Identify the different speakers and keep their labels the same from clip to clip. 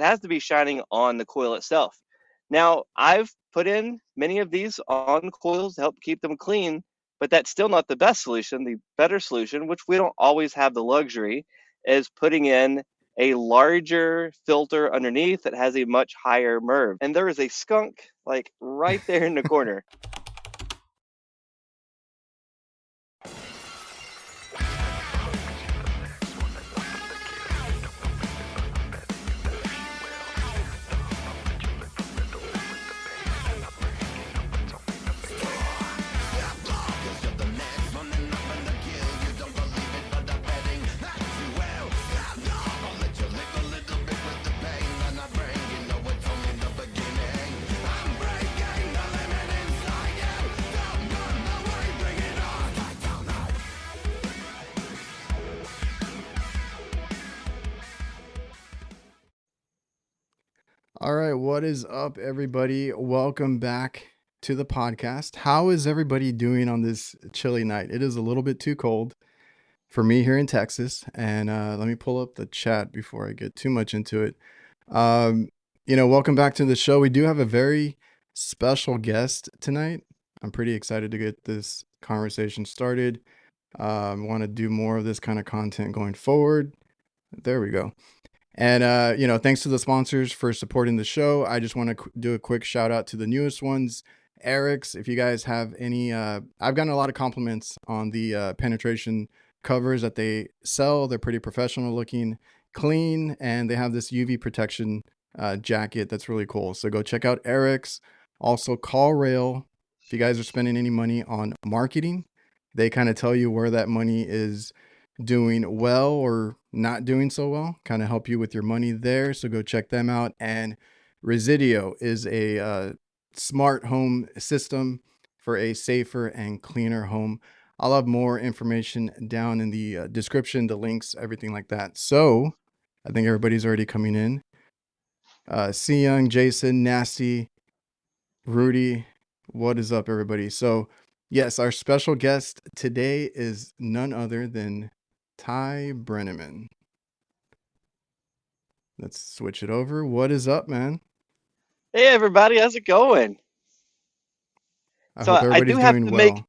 Speaker 1: has to be shining on the coil itself. Now, I've put in many of these on coils to help keep them clean, but that's still not the best solution. The better solution, which we don't always have the luxury, is putting in a larger filter underneath that has a much higher MERV. And there is a skunk like right there in the corner.
Speaker 2: All right, what is up, everybody? Welcome back to the podcast. How is everybody doing on this chilly night? It is a little bit too cold for me here in Texas. And let me pull up the chat before I get too much into it. Welcome back to the show. We do have a very special guest tonight. I'm pretty excited to get this conversation started. I want to do more of this kind of content going forward. There we go. And, thanks to the sponsors for supporting the show. I just want to do a quick shout out to the newest ones, AIREX. If you guys have any, I've gotten a lot of compliments on the penetration covers that they sell. They're pretty professional looking, clean, and they have this UV protection jacket that's really cool. So go check out AIREX. Also, CallRail. If you guys are spending any money on marketing, they kind of tell you where that money is doing well or not doing so well, kind of help you with your money there. So go check them out. And Resideo is a smart home system for a safer and cleaner home. I'll have more information down in the description, the links, everything like that. So I think everybody's already coming in. C Young, Jason, Nasty, Rudy, what is up, everybody? So yes, our special guest today is none other than Ty Branaman. Let's switch it over. What is up, man?
Speaker 1: Hey, everybody, how's it going?
Speaker 2: I
Speaker 1: So
Speaker 2: hope
Speaker 1: I
Speaker 2: everybody's
Speaker 1: do have
Speaker 2: doing
Speaker 1: to make
Speaker 2: well.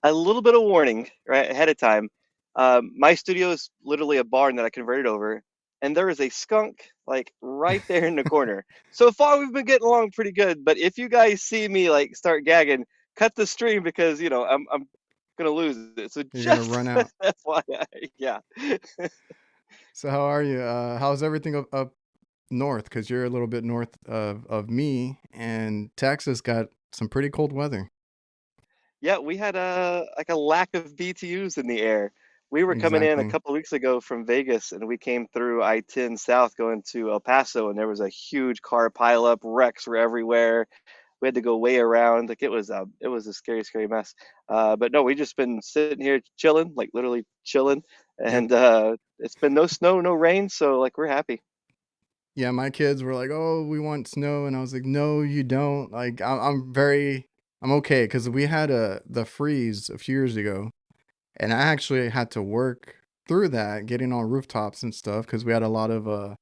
Speaker 1: a little bit of warning right ahead of time. My studio is literally a barn that I converted over, and there is a skunk like right there in the corner. So far, we've been getting along pretty good. But if you guys see me like start gagging, cut the stream because I'm gonna lose it. So
Speaker 2: You're gonna
Speaker 1: just
Speaker 2: run out.
Speaker 1: FYI, yeah.
Speaker 2: So how are you? How's everything up north? Because you're a little bit north of me, and Texas got some pretty cold weather.
Speaker 1: Yeah, we had a lack of BTUs in the air. We were coming in a
Speaker 2: Exactly.
Speaker 1: couple of weeks ago from Vegas, and we came through I-10 South going to El Paso, and there was a huge car pileup. Wrecks were everywhere. We had to go way around. Like it was a scary, scary mess. But no, we just been sitting here chilling, like literally chilling,
Speaker 2: Yep.
Speaker 1: and it's been no snow, no rain, so like we're happy.
Speaker 2: Yeah, my kids were like, "Oh, we want snow," and I was like, "No, you don't." Like, I'm okay because we had the freeze a few years ago, and I actually had to work through that, getting on rooftops and stuff because we had a lot of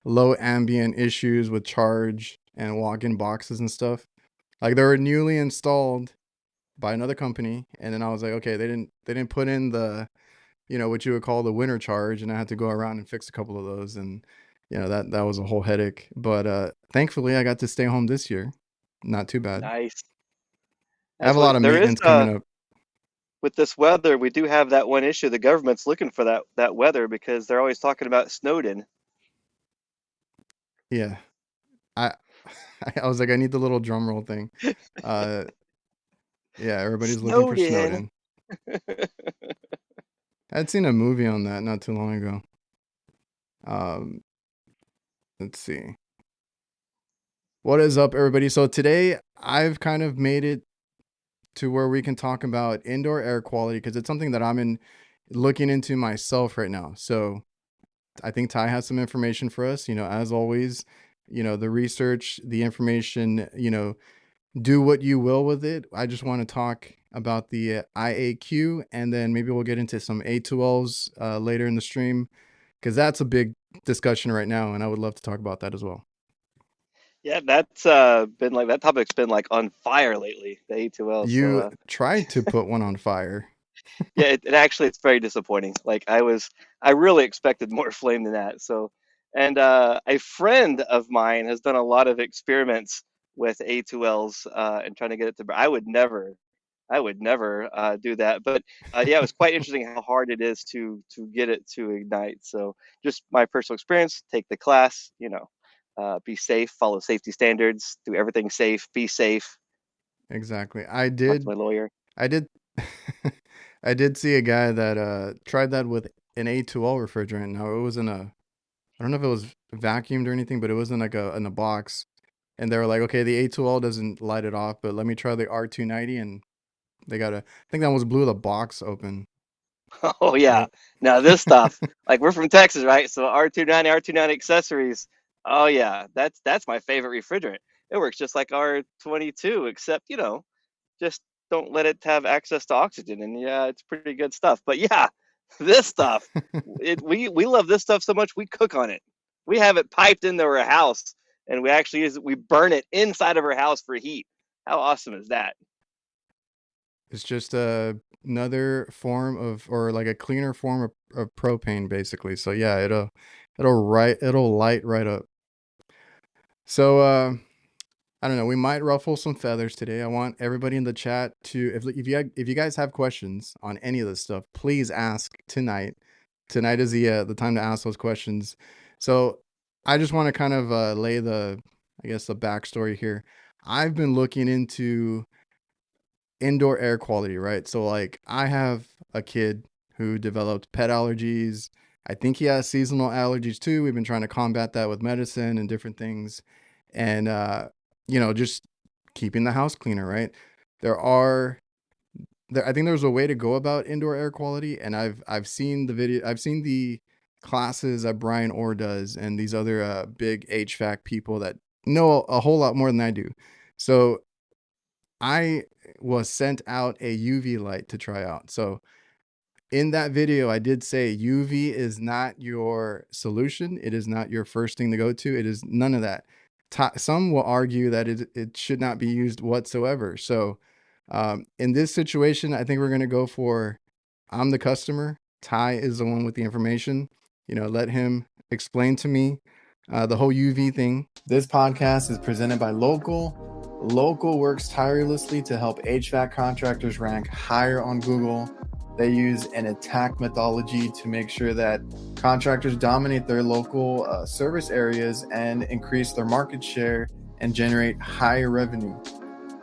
Speaker 2: low ambient issues with charge and walk-in boxes and stuff. Like they were newly installed by another company, and then I was like, okay, they didn't put in the what you would call the winter charge, and I had to go around and fix a couple of those, and that was a whole headache. But thankfully, I got to stay home this year. Not too bad.
Speaker 1: Nice.
Speaker 2: I have
Speaker 1: That's
Speaker 2: a lot
Speaker 1: what
Speaker 2: of
Speaker 1: there is.
Speaker 2: maintenance coming up.
Speaker 1: With this weather, we do have that one issue. The government's looking for that weather because they're always talking about Snowden.
Speaker 2: Yeah, I I was like, I need the little drum roll thing. Uh, yeah, everybody's looking for
Speaker 1: Snowden.
Speaker 2: Snowden. I'd seen a movie on that not too long ago. Um, let's see. What is up, everybody? So today I've kind of made it to where we can talk about indoor air quality because it's something that looking into myself right now. So I think Ty has some information for us. As always, the research, the information, do what you will with it. I just want to talk about the IAQ, and then maybe we'll get into some A2Ls later in the stream because that's a big discussion right now, and I would love to talk about that as well.
Speaker 1: Yeah, that's been like that topic's been like on fire lately, the A2L. So
Speaker 2: You tried to put one on fire.
Speaker 1: yeah, it actually it's very disappointing. I really expected more flame than that. So, and a friend of mine has done a lot of experiments with A2Ls and trying to get it to. I would never do that. But yeah, it was quite interesting how hard it is to get it to ignite. So, just my personal experience: take the class, be safe, follow safety standards, do everything safe, be safe.
Speaker 2: Exactly.
Speaker 1: Talk to my lawyer.
Speaker 2: I did I did see a guy that tried that with an A2L refrigerant. Now it was in a I don't know if it was vacuumed or anything, but it was in like a box. And they were like, okay, the A2L doesn't light it off, but let me try the R290, and they got I think that was blew the box open.
Speaker 1: Oh yeah.
Speaker 2: It,
Speaker 1: Now this stuff, like we're from Texas, right? So R290 accessories. Oh yeah, that's my favorite refrigerant. It works just like R22, except just don't let it have access to oxygen. And yeah, it's pretty good stuff. But yeah, this stuff, we love this stuff so much we cook on it. We have it piped into our house, and we actually we burn it inside of our house for heat. How awesome is that?
Speaker 2: it's just another form of, or like a cleaner form of propane, basically. So yeah, it'll light right up. So I don't know. We might ruffle some feathers today. I want everybody in the chat to, if you guys have questions on any of this stuff, please ask tonight. Tonight is the time to ask those questions. So I just want to kind of lay I guess, the backstory here. I've been looking into indoor air quality, right? So like I have a kid who developed pet allergies. I think he has seasonal allergies too. We've been trying to combat that with medicine and different things. And just keeping the house cleaner, right? There are I think there's a way to go about indoor air quality, and I've seen I've seen the classes that Brian Orr does and these other big HVAC people that know a whole lot more than I do. So I was sent out a UV light to try out. So in that video, I did say UV is not your solution. It is not your first thing to go to. It is none of that. Some will argue that it should not be used whatsoever. So in this situation, I think we're going to go for I'm the customer. Ty is the one with the information. Let him explain to me the whole UV thing. This podcast is presented by Local. Local works tirelessly to help HVAC contractors rank higher on Google. They use an attack methodology to make sure that contractors dominate their local service areas and increase their market share and generate higher revenue.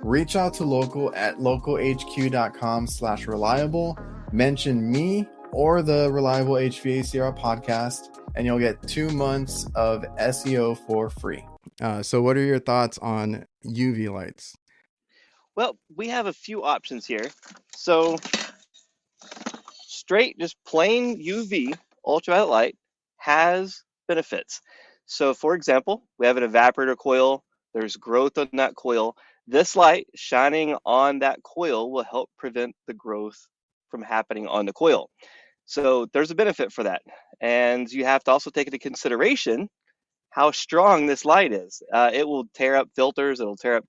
Speaker 2: Reach out to Local at localhq.com/reliable. Mention me or the Reliable HVACR podcast, and you'll get 2 months of SEO for free. So what are your thoughts on UV lights?
Speaker 1: Well, we have a few options here. So straight, just plain UV ultraviolet light has benefits. So, for example, we have an evaporator coil. There's growth on that coil. This light shining on that coil will help prevent the growth from happening on the coil. So there's a benefit for that. And you have to also take into consideration how strong this light is. It will tear up filters. It'll tear up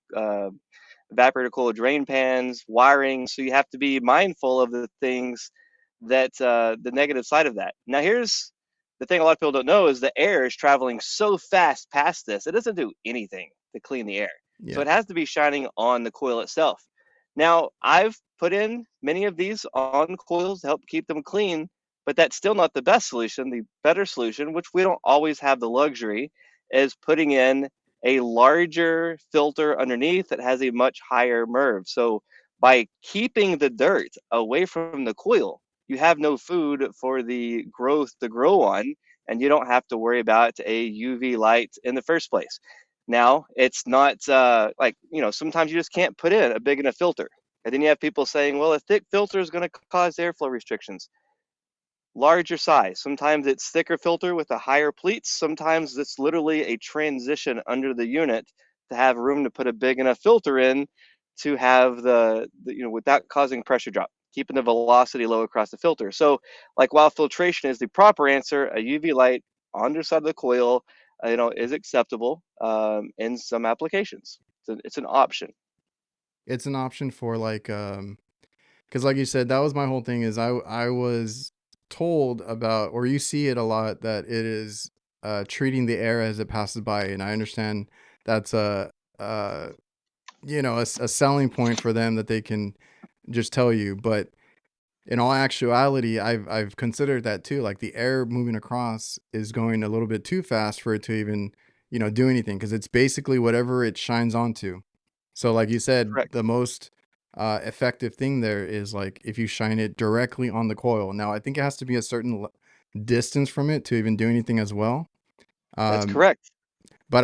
Speaker 1: evaporator coil drain pans, wiring. So you have to be mindful of the things that the negative side of that. Now, here's the thing a lot of people don't know is the air is traveling so fast past this, it doesn't do anything to clean the air. So
Speaker 2: Yeah.
Speaker 1: it has to be shining on the coil itself. Now, I've put in many of these on coils to help keep them clean, but that's still not the best solution. The better solution, which we don't always have the luxury, is putting in a larger filter underneath that has a much higher MERV. So by keeping the dirt away from the coil, you have no food for the growth to grow on, and you don't have to worry about a UV light in the first place. Now, it's not sometimes you just can't put in a big enough filter. And then you have people saying, well, a thick filter is going to cause airflow restrictions. Larger size. Sometimes it's thicker filter with a higher pleats. Sometimes it's literally a transition under the unit to have room to put a big enough filter in to have without causing pressure drop, keeping the velocity low across the filter. So, like while filtration is the proper answer, a UV light underside of the coil, is acceptable in some applications. It's an option.
Speaker 2: It's an option for like because like you said, that was my whole thing is I was told about, or you see it a lot, that it is treating the air as it passes by, and I understand that's uh a selling point for them that they can just tell you. But in all actuality, I've considered that too. Like the air moving across is going a little bit too fast for it to even do anything, because it's basically whatever it shines onto. So like you said,
Speaker 1: Correct.
Speaker 2: the most effective thing there is like if you shine it directly on the coil. Now I think it has to be a certain distance from it to even do anything as well.
Speaker 1: That's
Speaker 2: Um,
Speaker 1: correct.
Speaker 2: but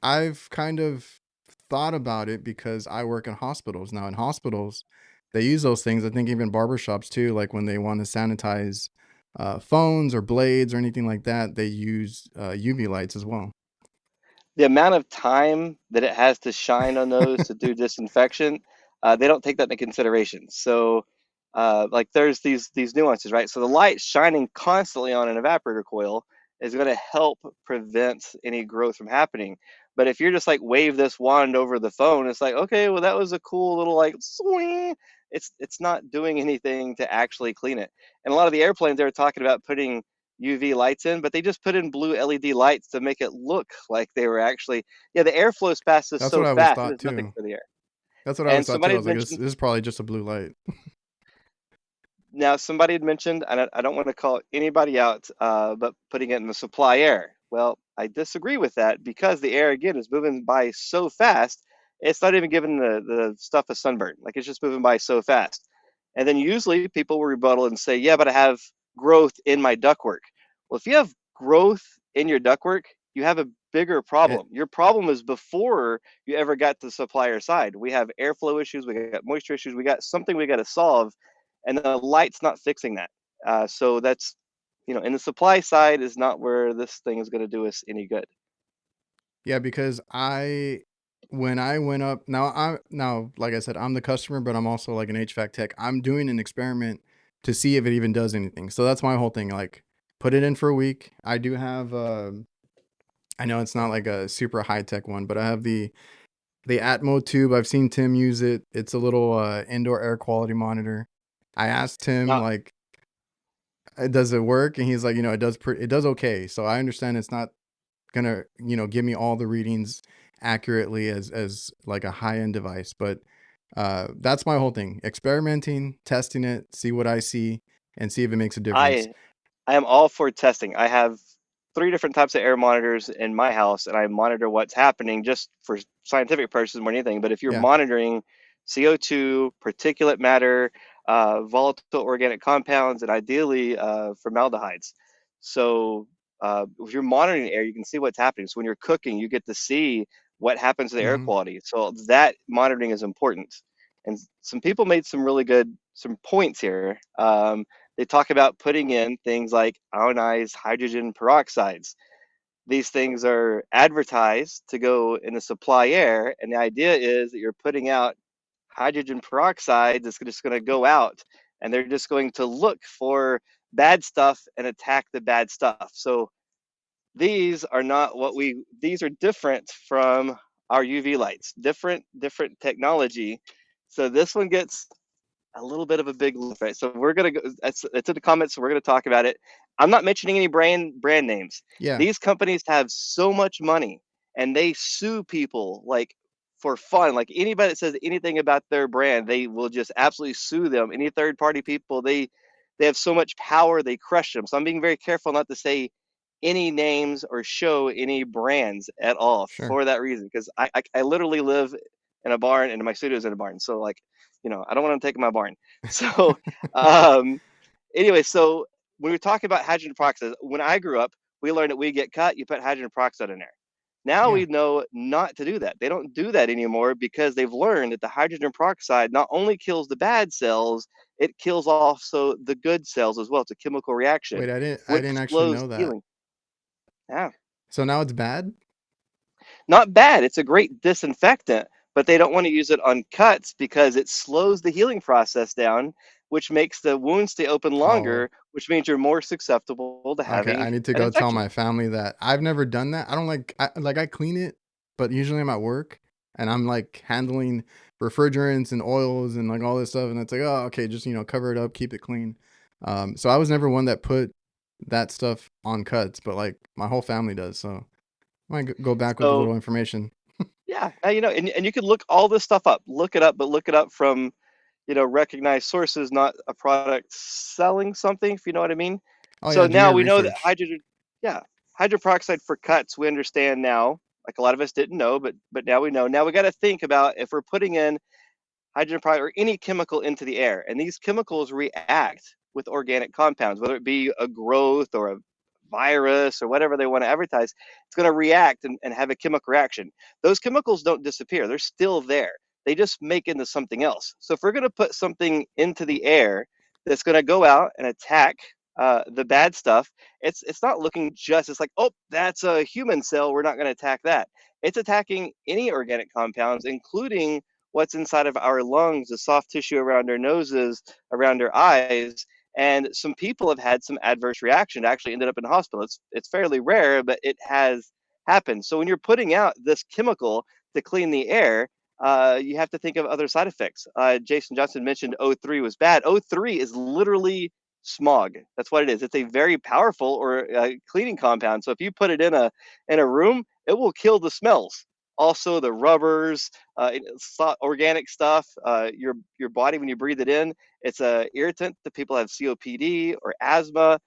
Speaker 2: I've kind of thought about it because I work in hospitals. Now in hospitals, they use those things. I think even barbershops too, like when they want to sanitize phones or blades or anything like that, they use UV lights as well.
Speaker 1: The amount of time that it has to shine on those to do disinfection, they don't take that into consideration. So, like there's these nuances, right? So the light shining constantly on an evaporator coil is going to help prevent any growth from happening. But if you're just like wave this wand over the phone, it's like, okay, well that was a cool little like swing. It's not doing anything to actually clean it. And a lot of the airplanes they were talking about putting UV lights in, but they just put in blue LED lights to make it look like they were actually, yeah, the airflow passes
Speaker 2: That's
Speaker 1: so
Speaker 2: what I always
Speaker 1: fast, it
Speaker 2: thought
Speaker 1: does nothing
Speaker 2: too.
Speaker 1: for the air.
Speaker 2: That's what I
Speaker 1: And
Speaker 2: always thought too.
Speaker 1: somebody
Speaker 2: I
Speaker 1: had
Speaker 2: was like, this,
Speaker 1: mentioned,
Speaker 2: this is probably just a blue light.
Speaker 1: now somebody had mentioned, and I don't want to call anybody out, but putting it in the supply air. Well, I disagree with that because the air again is moving by so fast, it's not even giving the stuff a sunburn. Like it's just moving by so fast. And then usually people will rebuttal and say, yeah, but I have growth in my ductwork. Well, if you have growth in your ductwork, you have a bigger
Speaker 2: It
Speaker 1: problem. Your problem is before you ever got to the supplier side. We have airflow issues, we got moisture issues, we got something we got to solve, and the light's not fixing that. So that's, in the supply side is not where this thing is going to do us any good.
Speaker 2: Yeah, because when I went up, now like I said, I'm the customer, but I'm also like an HVAC tech. I'm doing an experiment to see if it even does anything. So that's my whole thing. Like, put it in for a week. I do have I know it's not like a super high tech one, but I have the Atmo tube. I've seen Tim use it. It's a little indoor air quality monitor. I asked Tim
Speaker 1: Now,
Speaker 2: like, does it work? And he's like, it does okay. So I understand it's not gonna give me all the readings accurately as like a high-end device, but that's my whole thing: experimenting, testing it, see what I see, and see if it makes a difference.
Speaker 1: I I am all for testing. I have three different types of air monitors in my house, and I monitor what's happening just for scientific purposes more than anything. But if you're
Speaker 2: Yeah.
Speaker 1: monitoring CO2, particulate matter, volatile organic compounds, and ideally formaldehydes, so if you're monitoring air, you can see what's happening. So when you're cooking, you get to see what happens to the air
Speaker 2: Hmm.
Speaker 1: quality. So that monitoring is important. And some people made some points here. They talk about putting in things like ionized hydrogen peroxides. These things are advertised to go in the supply air, and the idea is that you're putting out hydrogen peroxide that's just going to go out, and they're just going to look for bad stuff and attack the bad stuff. So these are not what we, these are different from our UV lights, different technology. So this one gets a little bit of a big lift, right? So we're gonna go. It's in the comments. So we're gonna talk about it. I'm not mentioning any brand names.
Speaker 2: Yeah.
Speaker 1: These companies have so much money, and they sue people like for fun. Like anybody that says anything about their brand, they will just absolutely sue them. Any third party people, they have so much power, they crush them. So I'm being very careful not to say any names or show any brands at all
Speaker 2: Sure.
Speaker 1: for that reason, because I literally live in a barn and my studio is in a barn. So like, I don't want to take my barn. So, um, anyway, so when we talk about hydrogen peroxide, when I grew up, we learned that we get cut, you put hydrogen peroxide in there. Now
Speaker 2: Yeah.
Speaker 1: we know not to do that. They don't do that anymore because they've learned that the hydrogen peroxide not only kills the bad cells, it kills also the good cells as well. It's a chemical
Speaker 2: Wait,
Speaker 1: reaction,
Speaker 2: I didn't
Speaker 1: which
Speaker 2: actually
Speaker 1: slows
Speaker 2: know that.
Speaker 1: healing. Yeah.
Speaker 2: So now it's bad?
Speaker 1: Not bad. It's a great disinfectant, but they don't want to use it on cuts because it slows the healing process down. which makes the wound stay open
Speaker 2: Oh,
Speaker 1: longer, which means you're more susceptible to
Speaker 2: okay.
Speaker 1: having
Speaker 2: I need to
Speaker 1: an
Speaker 2: go tell
Speaker 1: infection.
Speaker 2: my family that I've never done that. I don't I clean it, but usually I'm at work and I'm like handling refrigerants and oils and like all this stuff. And it's like, oh, okay, just, cover it up, keep it clean. So I was never one that put that stuff on cuts, but like my whole family does. So I might go back with a
Speaker 1: So
Speaker 2: little information.
Speaker 1: yeah, now you know, and you can look all this stuff up. Look it up, but look it up from, recognized sources, not a product selling something, if you know what I mean.
Speaker 2: Oh
Speaker 1: So
Speaker 2: yeah, do
Speaker 1: now
Speaker 2: your
Speaker 1: we know that
Speaker 2: research.
Speaker 1: yeah, hydrogen peroxide for cuts, we understand now. Like a lot of us didn't know, but now we know. Now we got to think about if we're putting in hydrogen peroxide or any chemical into the air, and these chemicals react with organic compounds, whether it be a growth or a virus or whatever they want to advertise, it's going to react and have a chemical reaction. Those chemicals don't disappear, they're still there. They just make into something else. So if we're going to put something into the air that's going to go out and attack the bad stuff, it's not looking just, it's like, oh, that's a human cell, we're not going to attack that. It's attacking any organic compounds, including what's inside of our lungs, the soft tissue around our noses, around our eyes. And some people have had some adverse reaction, actually ended up in the hospital. It's fairly rare, but it has happened. So when you're putting out this chemical to clean the air, you have to think of other side effects. Jason Johnson mentioned O3 was bad. O3 is literally smog. That's what it is. It's a very powerful or cleaning compound. So if you put it in a room, it will kill the smells. Also, the rubbers, organic stuff. Your body, when you breathe it in, it's a irritant to people who have COPD or asthma.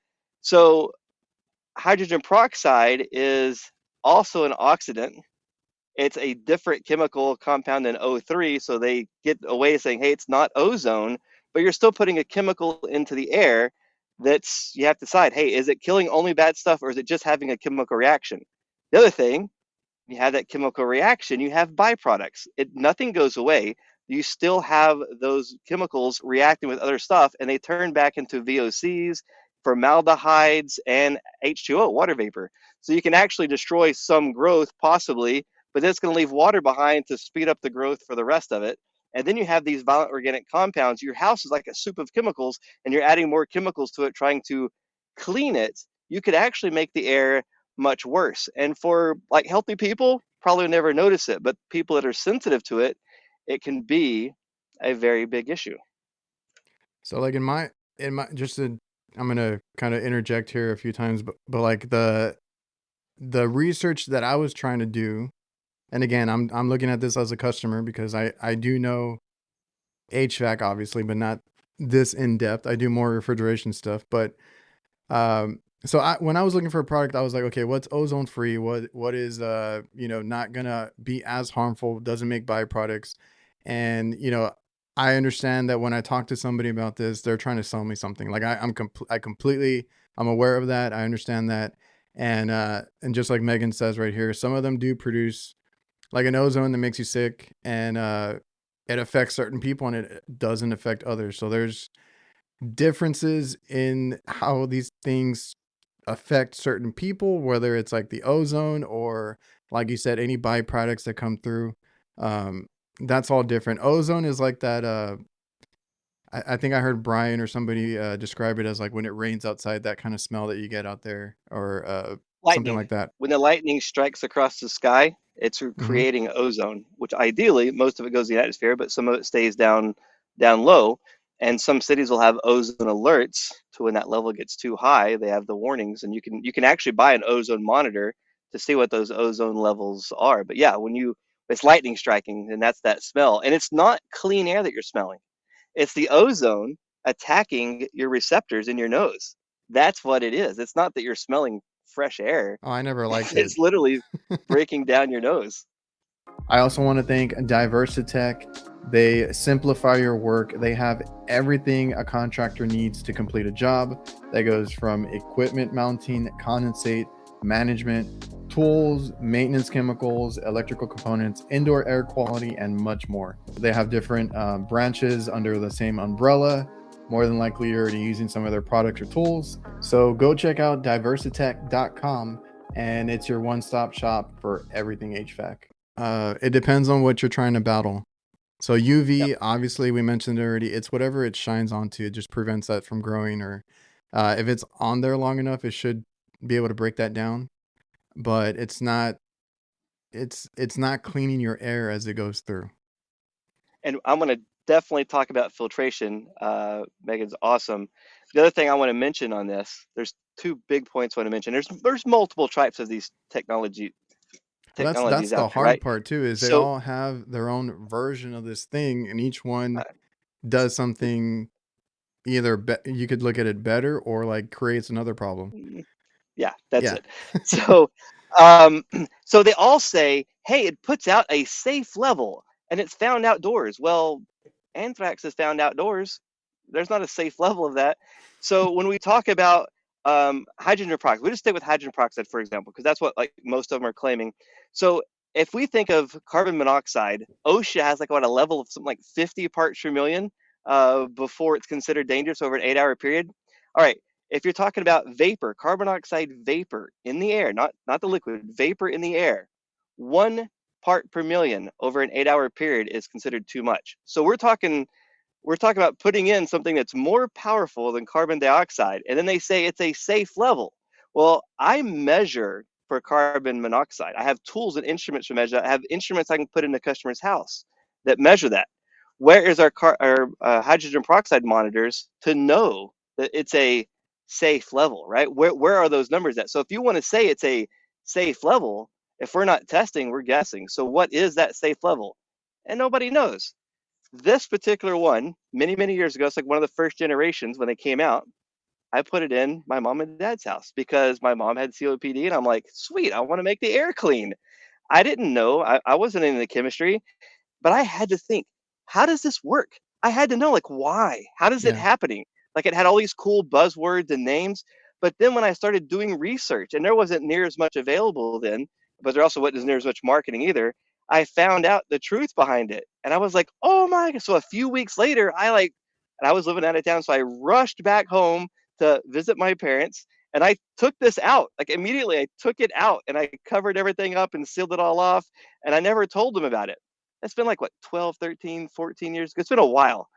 Speaker 1: So hydrogen peroxide is also an oxidant. It's a different chemical compound than O3, so they get away saying, hey, it's not ozone, but you're still putting a chemical into the air that's, you have to decide, hey, is it killing only bad stuff or is it just having a chemical reaction? The other thing, you have that chemical reaction, you have byproducts. Nothing goes away. You still have those chemicals reacting with other stuff, and they turn back into VOCs, formaldehydes, and H2O, water vapor. So you can actually destroy some growth, possibly, but then it's going to leave water behind to speed up the growth for the rest of it. And then you have these violent organic compounds. Your house is like a soup of chemicals, and you're adding more chemicals to it, trying to clean it. You could actually make the air much worse. And for like healthy people, probably never notice it, but people that are sensitive to it, it can be a very big issue.
Speaker 2: So like in my just to I'm gonna kind of interject here a few times, but like the research that I was trying to do, and again, I'm looking at this as a customer because I do know HVAC obviously, but not this in depth. I do more refrigeration stuff, but so when I was looking for a product, I was like, okay, what's ozone free? What is not gonna be as harmful? Doesn't make byproducts, and I understand that when I talk to somebody about this, they're trying to sell me something. Like I completely I'm aware of that. I understand that, and just like Megan says right here, some of them do produce like an ozone that makes you sick, and it affects certain people and it doesn't affect others. So there's differences in how these things affect certain people, whether it's like the ozone or, like you said, any byproducts that come through. Um, that's all different. Ozone is like that. I think I heard Brian or somebody describe it as like when it rains outside, that kind of smell that you get out there, or something
Speaker 1: Lightning.
Speaker 2: like that.
Speaker 1: When the lightning strikes across the sky, it's
Speaker 2: Hmm.
Speaker 1: creating ozone, which ideally most of it goes in the atmosphere, but some of it stays down low. And some cities will have ozone alerts to when that level gets too high. They have the warnings, and you can actually buy an ozone monitor to see what those ozone levels are. But yeah, when you it's lightning striking, and that's that smell, and it's not clean air that you're smelling. It's the ozone attacking your receptors in your nose. That's what it is. It's not that you're smelling fresh air.
Speaker 2: Oh, I never liked it.
Speaker 1: It's literally breaking down your nose.
Speaker 2: I also want to thank DIVERSITECH. They simplify your work. They have everything a contractor needs to complete a job. That goes from equipment mounting, condensate, management, tools, maintenance chemicals, electrical components, indoor air quality, and much more. They have different branches under the same umbrella. More than likely, you're already using some of their products or tools. So go check out diversitech.com, and it's your one-stop shop for everything HVAC. It depends on what you're trying to battle. So
Speaker 1: Yep.
Speaker 2: UV, obviously, we mentioned already. It's whatever it shines onto. It just prevents that from growing, or if it's on there long enough, it should be able to break that down. But it's not. It's not cleaning your air as it goes through.
Speaker 1: And I'm going to definitely talk about filtration. Megan's awesome. The other thing I want to mention on this, there's two big points I want to mention. There's multiple types of these
Speaker 2: Well, that's
Speaker 1: technologies
Speaker 2: the
Speaker 1: out there,
Speaker 2: hard
Speaker 1: right?
Speaker 2: part too. Is they
Speaker 1: So
Speaker 2: all have their own version of this thing, and each
Speaker 1: uh,
Speaker 2: one does something. Either you could look at it better, or like creates another problem.
Speaker 1: yeah, that's
Speaker 2: Yeah.
Speaker 1: it. So, um, so they all say, hey, it puts out a safe level and it's found outdoors. Well, anthrax is found outdoors. There's not a safe level of that. So when we talk about hydrogen peroxide, we just stay with hydrogen peroxide, for example, because that's what like most of them are claiming. So if we think of carbon monoxide, OSHA has like what a level of something like 50 parts per million before it's considered dangerous over an 8-hour period. All right, if you're talking about vapor, carbon dioxide vapor in the air, not the liquid, vapor in the air, 1 part per million over an 8-hour period is considered too much. So we're talking about putting in something that's more powerful than carbon dioxide, and then they say it's a safe level. Well, I measure for carbon monoxide. I have tools and instruments to measure that. I have instruments I can put in the customer's house that measure that. Where is our hydrogen peroxide monitors to know that it's a safe level, right? Where are those numbers at? So if you want to say it's a safe level, if we're not testing, we're guessing. So what is that safe level? And nobody knows. This particular one, many years ago, it's like one of the first generations when they came out. I put it in my mom and dad's house because my mom had COPD, and I'm like, sweet, I want to make the air clean. I didn't know, I wasn't in the chemistry, but I had to think, how does this work? I had to know, like, why? How does it
Speaker 2: Yeah.
Speaker 1: happening? Like, it had all these cool buzzwords and names. But then when I started doing research, and there wasn't near as much available then, but there also wasn't near as much marketing either, I found out the truth behind it. And I was like, oh my God. So a few weeks later, and I was living out of town. So I rushed back home to visit my parents. And I took this out. Like immediately, I took it out and I covered everything up and sealed it all off. And I never told them about it. That's been like what, 12, 13, 14 years ago. It's been a while.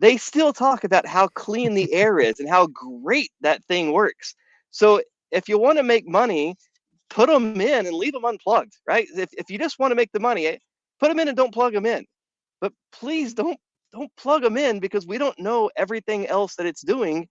Speaker 1: They still talk about how clean the air is and how great that thing works. So if you want to make money, put them in and leave them unplugged, right? If you just want to make the money, put them in and don't plug them in. But please don't plug them in because we don't know everything else that it's doing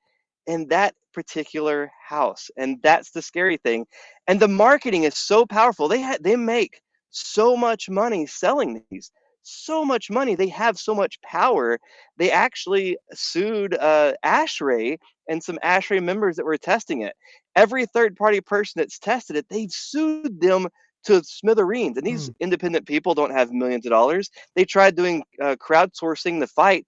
Speaker 1: in that particular house. And that's the scary thing. And the marketing is so powerful. They make so much money selling these. So much money. They have so much power. They actually sued ASHRAE and some ASHRAE members that were testing it. Every third party person that's tested it, they've sued them to smithereens. And these
Speaker 2: Hmm.
Speaker 1: independent people don't have millions of dollars. They tried doing crowdsourcing the fight,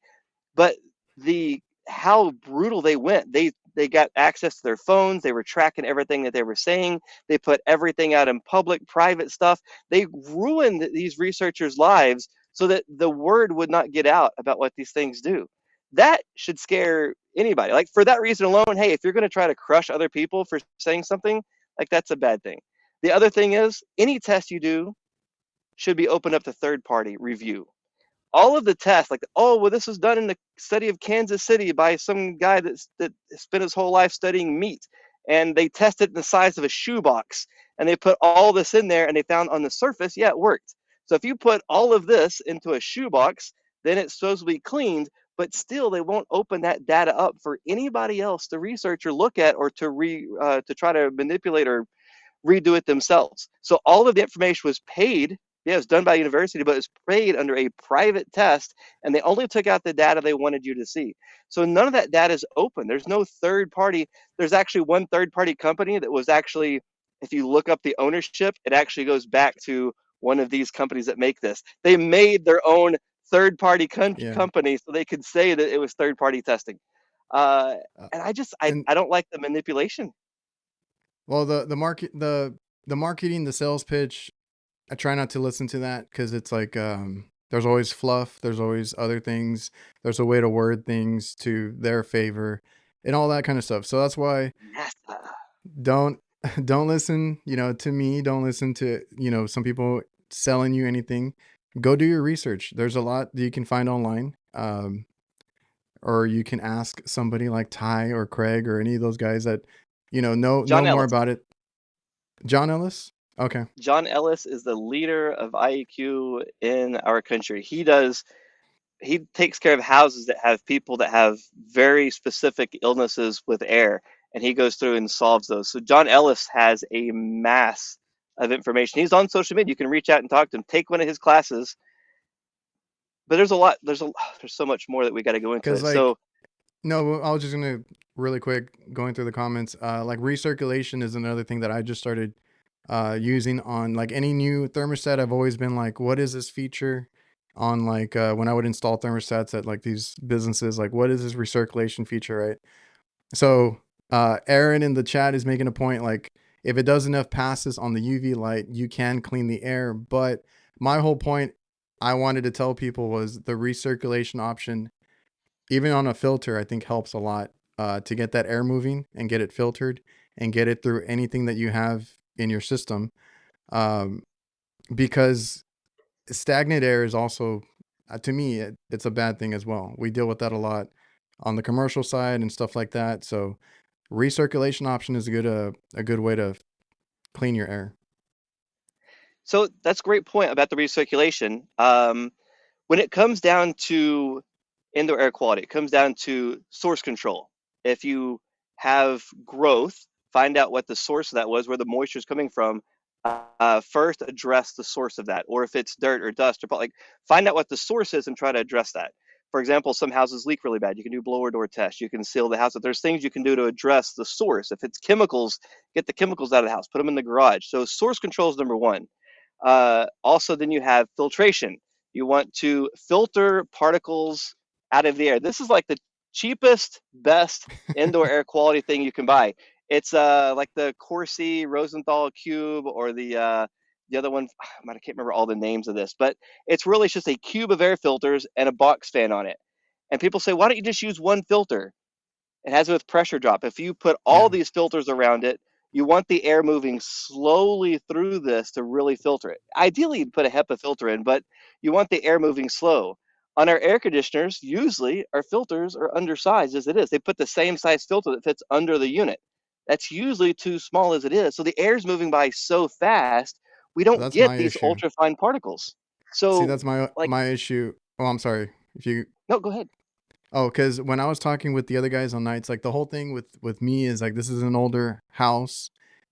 Speaker 1: but the how brutal they went. They got access to their phones. They were tracking everything that they were saying. They put everything out in public, private stuff. They ruined these researchers' lives so that the word would not get out about what these things do. That should scare anybody. Like for that reason alone, hey, if you're going to try to crush other people for saying something, like that's a bad thing. The other thing is any test you do should be opened up to third party review. All of the tests, like, oh, well, this was done in the study of Kansas City by some guy that spent his whole life studying meat. And they tested in the size of a shoebox. And they put all this in there and they found on the surface, yeah, it worked. So if you put all of this into a shoebox, then it's supposed to be cleaned, but still they won't open that data up for anybody else to research or look at or to try to manipulate or redo it themselves. So all of the information was paid. Yeah, it was done by a university, but it was paid under a private test, and they only took out the data they wanted you to see. So none of that data is open. There's no third party. There's actually one third party company that was actually, if you look up the ownership, it actually goes back to one of these companies that make this. They made their own third party
Speaker 2: Yeah.
Speaker 1: company so they could say that it was third party testing. Uh,
Speaker 2: Uh,
Speaker 1: and
Speaker 2: and
Speaker 1: I don't like the manipulation.
Speaker 2: well, the marketing, the sales pitch, I try not to listen to that because it's like there's always fluff, there's always other things, there's a way to word things to their favor, and all that kind of stuff. So that's why
Speaker 1: Yes.
Speaker 2: don't don't listen, to me. Don't listen to some people selling you anything. go do your research. There's a lot that you can find online. Or you can ask somebody like Ty or Craig or any of those guys that, know
Speaker 1: John
Speaker 2: more
Speaker 1: Ellis.
Speaker 2: about it. John Ellis? Okay.
Speaker 1: John Ellis is the leader of IAQ in our country. He takes care of houses that have people that have very specific illnesses with air, and he goes through and solves those. So John Ellis has a mass of information. He's on social media. You can reach out and talk to him. Take one of his classes. But there's a lot. There's so much more that we got to go into
Speaker 2: Because,
Speaker 1: it. So
Speaker 2: like, no, I was just going to really quick going through the comments. Like, recirculation is another thing that I just started using on like any new thermostat. I've always been like, what is this feature on like when I would install thermostats at like these businesses? Like, what is this recirculation feature, right? So Aaron in the chat is making a point like if it does enough passes on the UV light, you can clean the air. But my whole point I wanted to tell people was the recirculation option, even on a filter, I think helps a lot to get that air moving and get it filtered and get it through anything that you have in your system. Um, because stagnant air is also, to me, it's a bad thing as well. We deal with that a lot on the commercial side and stuff like that. So recirculation option is a good way to clean your air.
Speaker 1: so that's a great point about the recirculation. When it comes down to indoor air quality, it comes down to source control. If you have growth, find out what the source of that was, where the moisture is coming from. First, address the source of that, or if it's dirt or dust, or like find out what the source is and try to address that. For example, some houses leak really bad. You can do blower door tests. You can seal the house. If there's things you can do to address the source. If it's chemicals, get the chemicals out of the house. Put them in the garage. So source control is number one. Also, then you have filtration. You want to filter particles out of the air. This is like the cheapest, best indoor air quality thing you can buy. It's like the Corsi Rosenthal cube or the other one. I can't remember all the names of this, but it's really just a cube of air filters and a box fan on it. And people say, why don't you just use one filter? It has it with pressure drop. If you put all
Speaker 2: Yeah,
Speaker 1: these filters around it, you want the air moving slowly through this to really filter it. Ideally, you'd put a HEPA filter in, but you want the air moving slow. On our air conditioners, usually our filters are undersized as it is. They put the same size filter that fits under the unit. That's usually too small as it is. So the air is moving by so fast, we don't
Speaker 2: that's
Speaker 1: get
Speaker 2: my
Speaker 1: these
Speaker 2: issue.
Speaker 1: ultra fine particles.
Speaker 2: See,
Speaker 1: So,
Speaker 2: that's my
Speaker 1: like,
Speaker 2: my issue. Oh, I'm sorry. If you
Speaker 1: no, go ahead.
Speaker 2: Oh, because when I was talking with the other guys on nights, like the whole thing with me is like this is an older house.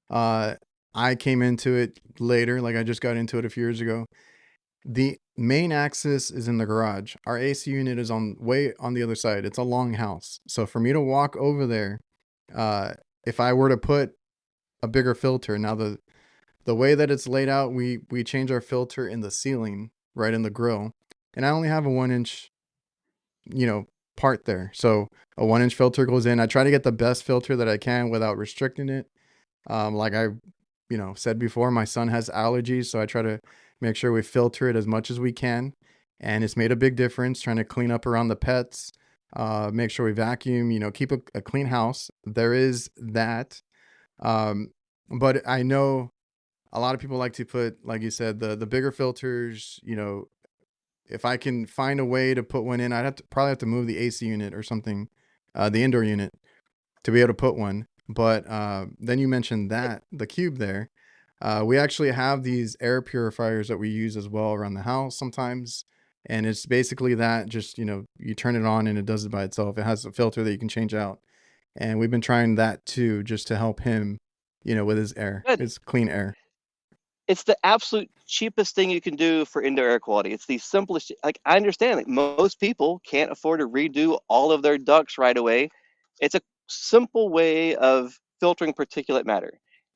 Speaker 2: Uh, I came into it later, like I just got into it a few years ago. The main axis is in the garage. Our AC unit is on way on the other side. It's a long house, so for me to walk over there, uh, if I were to put a bigger filter, now the way that it's laid out, we change our filter in the ceiling, right in the grill, and I only have a 1 inch you know, part there. So a 1 inch filter goes in. I try to get the best filter that I can without restricting it. Like I, said before, my son has allergies, so I try to make sure we filter it as much as we can. And it's made a big difference trying to clean up around the pets, make sure we vacuum, keep a clean house. There is that. Um, but I know a lot of people like to put, like you said, the bigger filters, if I can find a way to put one in, I'd probably have to move the AC unit or something, the indoor unit, to be able to put one. But then you mentioned that the cube there. We actually have these air purifiers that we use as well around the house sometimes, and it's basically that. Just you turn it on and it does it by itself. It has a filter that you can change out, and we've been trying that too, just to help him, with his air,
Speaker 1: Good.
Speaker 2: his clean air.
Speaker 1: It's the absolute cheapest thing you can do for indoor air quality. It's the simplest. Like, I understand that most people can't afford to redo all of their ducts right away. It's a simple way of filtering particulate matter.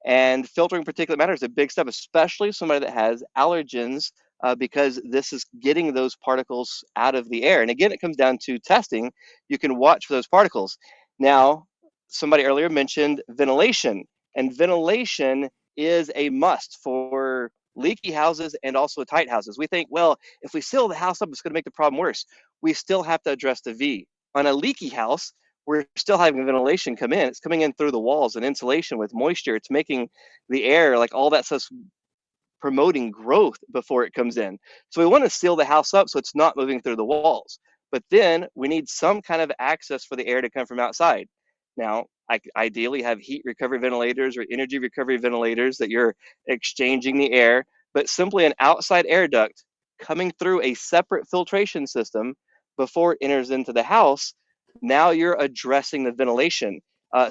Speaker 1: And filtering particulate matter is a big step, especially somebody that has allergens, because this is getting those particles out of the air. And again, it comes down to testing. You can watch for those particles. Now, somebody earlier mentioned ventilation, and ventilation is a must for leaky houses and also tight houses. We think, well, if we seal the house up, it's going to make the problem worse. We still have to address the V. On a leaky house, we're still having ventilation come in. It's coming in through the walls and insulation with moisture. It's making the air, like all that stuff, promoting growth before it comes in. So we want to seal the house up so it's not moving through the walls. But then we need some kind of access for the air to come from outside. Now, I ideally have heat recovery ventilators or energy recovery ventilators that you're exchanging the air, but simply an outside air duct coming through a separate filtration system before it enters into the house. Now you're addressing the ventilation.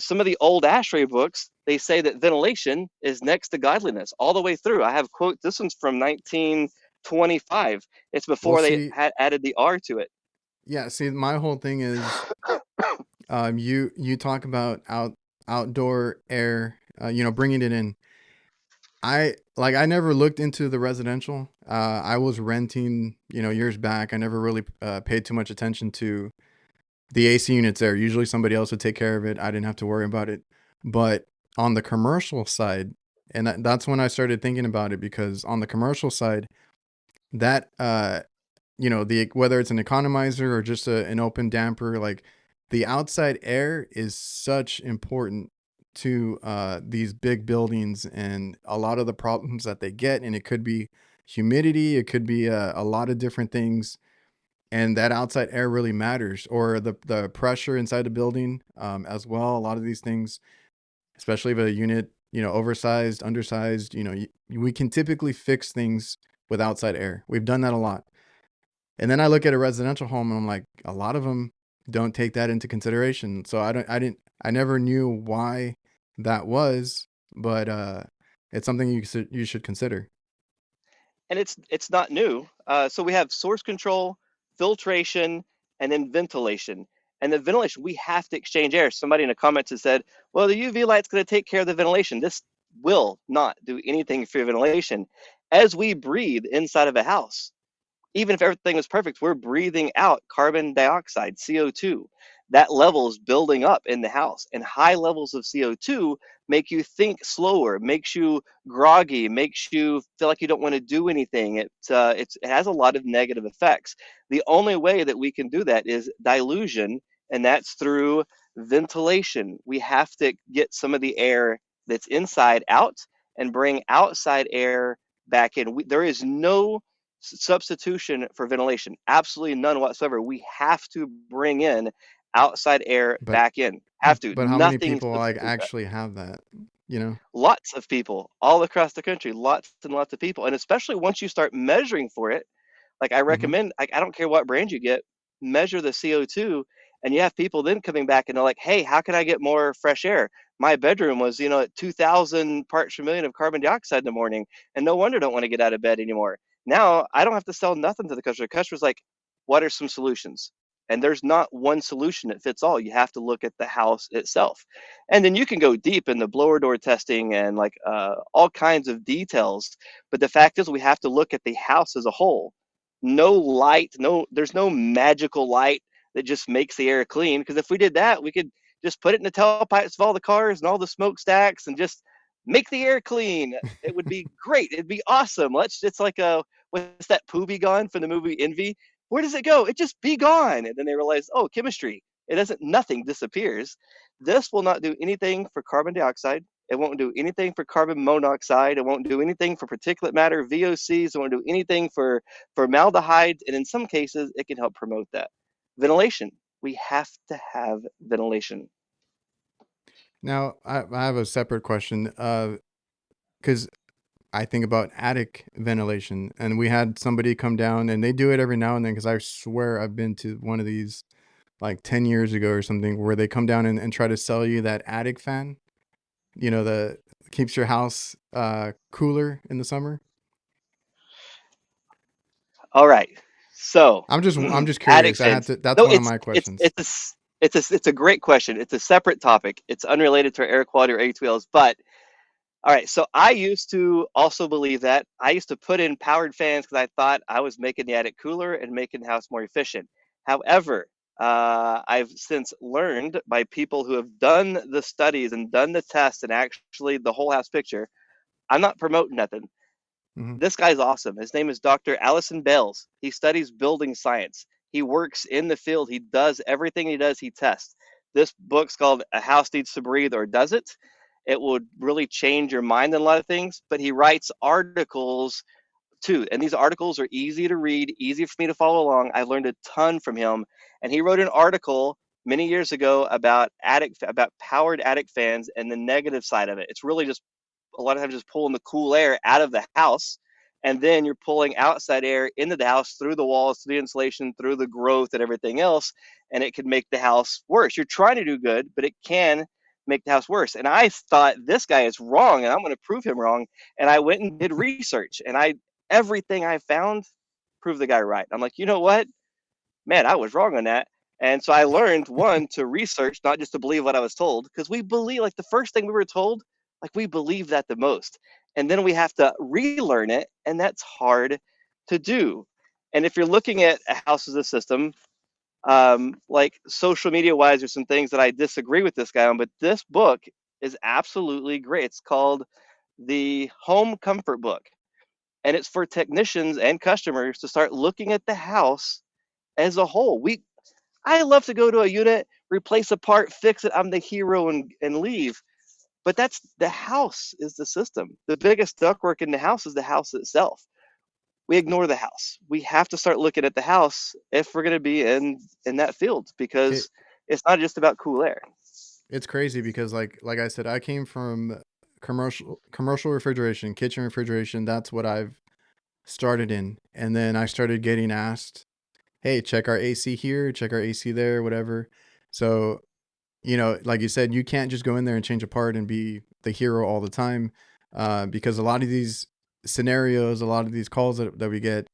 Speaker 1: Some of the old ASHRAE books, they say that ventilation is next to godliness all the way through. I have quote, this one's from 1925. It's
Speaker 2: Well,
Speaker 1: before they
Speaker 2: see,
Speaker 1: had added the R to it.
Speaker 2: yeah, see, my whole thing is, you talk about outdoor air, bringing it in. I never looked into the residential. I was renting, years back. I never really paid too much attention to the AC units there. Usually somebody else would take care of it. I didn't have to worry about it. But on the commercial side, and that's when I started thinking about it, because on the commercial side, that the whether it's an economizer or just an open damper, like the outside air is such important to these big buildings and a lot of the problems that they get. And it could be humidity, it could be a lot of different things, and that outside air really matters, or the pressure inside the building, as well. A lot of these things, especially if a unit, oversized, undersized, we can typically fix things with outside air. We've done that a lot. And then I look at a residential home and I'm like, a lot of them don't take that into consideration. So I never knew why that was, but it's something you should consider.
Speaker 1: And it's not new. So we have source control, filtration, and then ventilation. And the ventilation, we have to exchange air. Somebody in the comments has said, well, the UV light's going to take care of the ventilation. This will not do anything for your ventilation. As we breathe inside of a house, even if everything was perfect, we're breathing out carbon dioxide, CO2. That level is building up in the house, and high levels of CO2 make you think slower, makes you groggy, makes you feel like you don't want to do anything. It has a lot of negative effects. The only way that we can do that is dilution, and that's through ventilation. We have to get some of the air that's inside out and bring outside air back in. There is no substitution for ventilation, absolutely none whatsoever. We have to bring in outside air
Speaker 2: But
Speaker 1: back in. Have to.
Speaker 2: how many
Speaker 1: Nothing
Speaker 2: people like
Speaker 1: substitutes that.
Speaker 2: actually have that, you know?
Speaker 1: Lots of people all across the country, lots and lots of people. And especially once you start measuring for it, like I
Speaker 2: Hmm.
Speaker 1: recommend, I don't care what brand you get, measure the CO2. And you have people then coming back and they're like, hey, how can I get more fresh air? My bedroom was, at 2,000 parts per million of carbon dioxide in the morning. And no wonder I don't want to get out of bed anymore. Now I don't have to sell nothing to the customer. The customer's like, what are some solutions? And there's not one solution that fits all. You have to look at the house itself. And then you can go deep in the blower door testing and like all kinds of details. But the fact is, we have to look at the house as a whole. No light, there's no magical light that just makes the air clean. Because if we did that, we could just put it in the tailpipes of all the cars and all the smokestacks and just make the air clean. It would be great. It'd be awesome. It's like what's that poo be gone from the movie Envy? Where does it go? It just be gone. And then they realize, oh, chemistry. It doesn't, nothing disappears. This will not do anything for carbon dioxide. It won't do anything for carbon monoxide. It won't do anything for particulate matter, VOCs. It won't do anything for formaldehyde. And in some cases, it can help promote that. Ventilation. We have to have ventilation.
Speaker 2: Now, I have a separate question, because I think about attic ventilation, and we had somebody come down, and they do it every now and then, because I swear I've been to one of these like 10 years ago or something, where they come down and try to sell you that attic fan, the keeps your house cooler in the summer.
Speaker 1: All right. So,
Speaker 2: I'm just
Speaker 1: attic
Speaker 2: curious. I had
Speaker 1: fans.
Speaker 2: to That's
Speaker 1: No,
Speaker 2: one of my questions.
Speaker 1: it's a great question. It's a separate topic. It's unrelated to air quality or A2Ls. But all right. So I used to also believe that. I used to put in powered fans because I thought I was making the attic cooler and making the house more efficient. However, I've since learned by people who have done the studies and done the tests and actually the whole house picture. I'm not promoting nothing.
Speaker 2: Hmm.
Speaker 1: This guy's awesome. His name is Dr. Allison Bales. He studies building science. He works in the field. He does everything he does, he tests. This book's called A House Needs to Breathe or Does It? it would really change your mind on a lot of things. But he writes articles too, and these articles are easy to read, easy for me to follow along. I learned a ton from him, and he wrote an article many years ago about powered attic fans and the negative side of it. It's really just a lot of times just pulling the cool air out of the house, and then you're pulling outside air into the house through the walls, through the insulation, through the growth and everything else, and it can make the house worse. You're trying to do good, but it can make the house worse. And I thought, this guy is wrong, and I'm going to prove him wrong. And I went and did research, and everything I found proved the guy right. I'm like, you know what? Man, I was wrong on that. And so I learned, one, to research, not just to believe what I was told, because we believe, like, the first thing we were told, like, we believe that the most. And then we have to relearn it, and that's hard to do. And if you're looking at a house as a system, like social media wise, there's some things that I disagree with this guy on, but this book is absolutely great. It's called the Home Comfort Book, and it's for technicians and customers to start looking at the house as a whole. I love to go to a unit, replace a part, fix it. I'm the hero and leave. But that's the house is the system. The biggest ductwork in the house is the house itself. We ignore the house. We have to start looking at the house if we're going to be in that field,
Speaker 2: It
Speaker 1: because it's not just about cool air.
Speaker 2: it's crazy because like I said, I came from commercial refrigeration, kitchen refrigeration. That's what I've started in. And then I started getting asked, "Hey, check our AC here, check our AC there, whatever." So, like you said, you can't just go in there and change a part and be the hero all the time, because a lot of these scenarios, a lot of these calls that we get,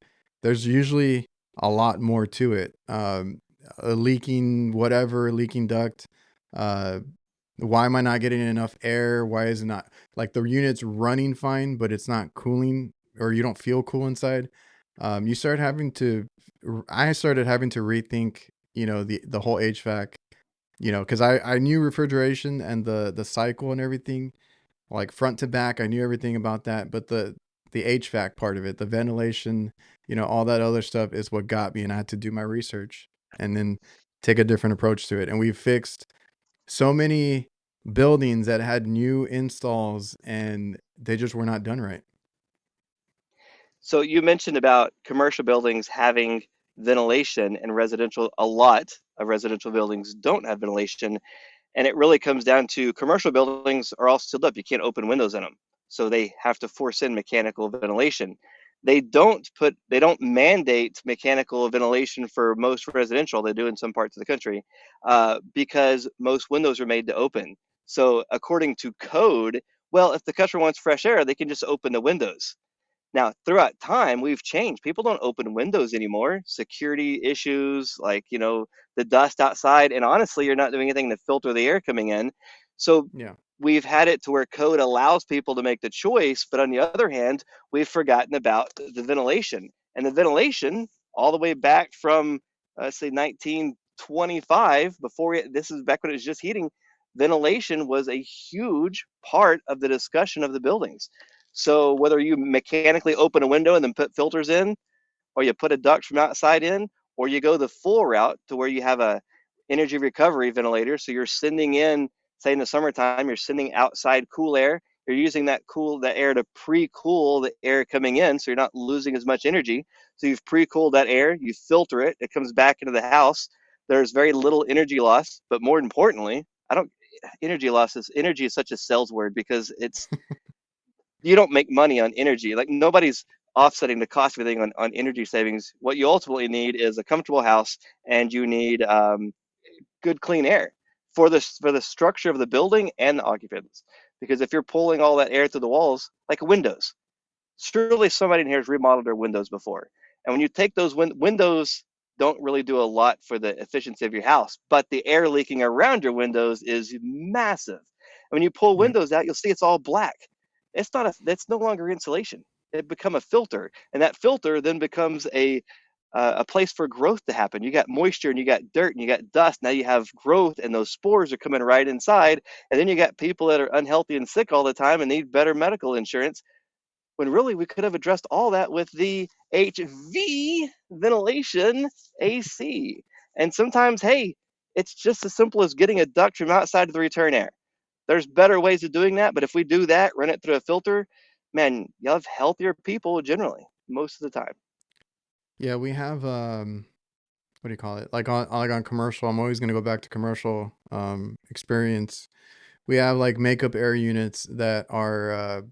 Speaker 2: there's usually a lot more to it. A leaking whatever, leaking duct. Uh, why am I not getting enough air? Why is it not, like, the unit's running fine, but it's not cooling, or you don't feel cool inside? You start having to, I started having to rethink, the whole HVAC, because I knew refrigeration and the cycle and everything, like front to back. I knew everything about that, but the HVAC part of it, the ventilation, all that other stuff is what got me, and I had to do my research and then take a different approach to it. And we fixed so many buildings that had new installs, and they just were not done right.
Speaker 1: So you mentioned about commercial buildings having ventilation, and residential, a lot of residential buildings don't have ventilation. And it really comes down to, commercial buildings are all sealed up. You can't open windows in them. So they have to force in mechanical ventilation. They don't mandate mechanical ventilation for most residential. They do in some parts of the country, because most windows are made to open. So according to code, well, if the customer wants fresh air, they can just open the windows. Now, throughout time, we've changed. People don't open windows anymore. Security issues, like, the dust outside, and honestly, you're not doing anything to filter the air coming in. So
Speaker 2: Yeah.
Speaker 1: we've had it to where code allows people to make the choice, but on the other hand, we've forgotten about the ventilation. And the ventilation, all the way back from, say, 1925, this is back when it was just heating, ventilation was a huge part of the discussion of the buildings. So whether you mechanically open a window and then put filters in, or you put a duct from outside in, or you go the full route to where you have a energy recovery ventilator. So you're sending in, say in the summertime, you're sending outside cool air. You're using that air to pre-cool the air coming in, so you're not losing as much energy. So you've pre-cooled that air, you filter it, it comes back into the house. There's very little energy loss, but more importantly, I don't energy is such a sales word, because you don't make money on energy. Like, nobody's offsetting the cost of everything on energy savings. What you ultimately need is a comfortable house, and you need good clean air for the structure of the building and the occupants. Because if you're pulling all that air through the walls, like windows, surely somebody in here has remodeled their windows before. And when you take those windows, don't really do a lot for the efficiency of your house, but the air leaking around your windows is massive. And when you pull
Speaker 2: Yeah.
Speaker 1: windows out, you'll see it's all black. That's no longer insulation. It become a filter, and that filter then becomes a place for growth to happen. You got moisture, and you got dirt, and you got dust. Now you have growth, and those spores are coming right inside. And then you got people that are unhealthy and sick all the time and need better medical insurance, when really we could have addressed all that with the HV ventilation AC. And sometimes, hey, it's just as simple as getting a duct from outside of the return air. There's better ways of doing that, but if we do that, run it through a filter, man, you'll have healthier people generally most of the time.
Speaker 2: Yeah, we have what do you call it? Like on commercial, I'm always gonna go back to commercial experience. We have like makeup air units that are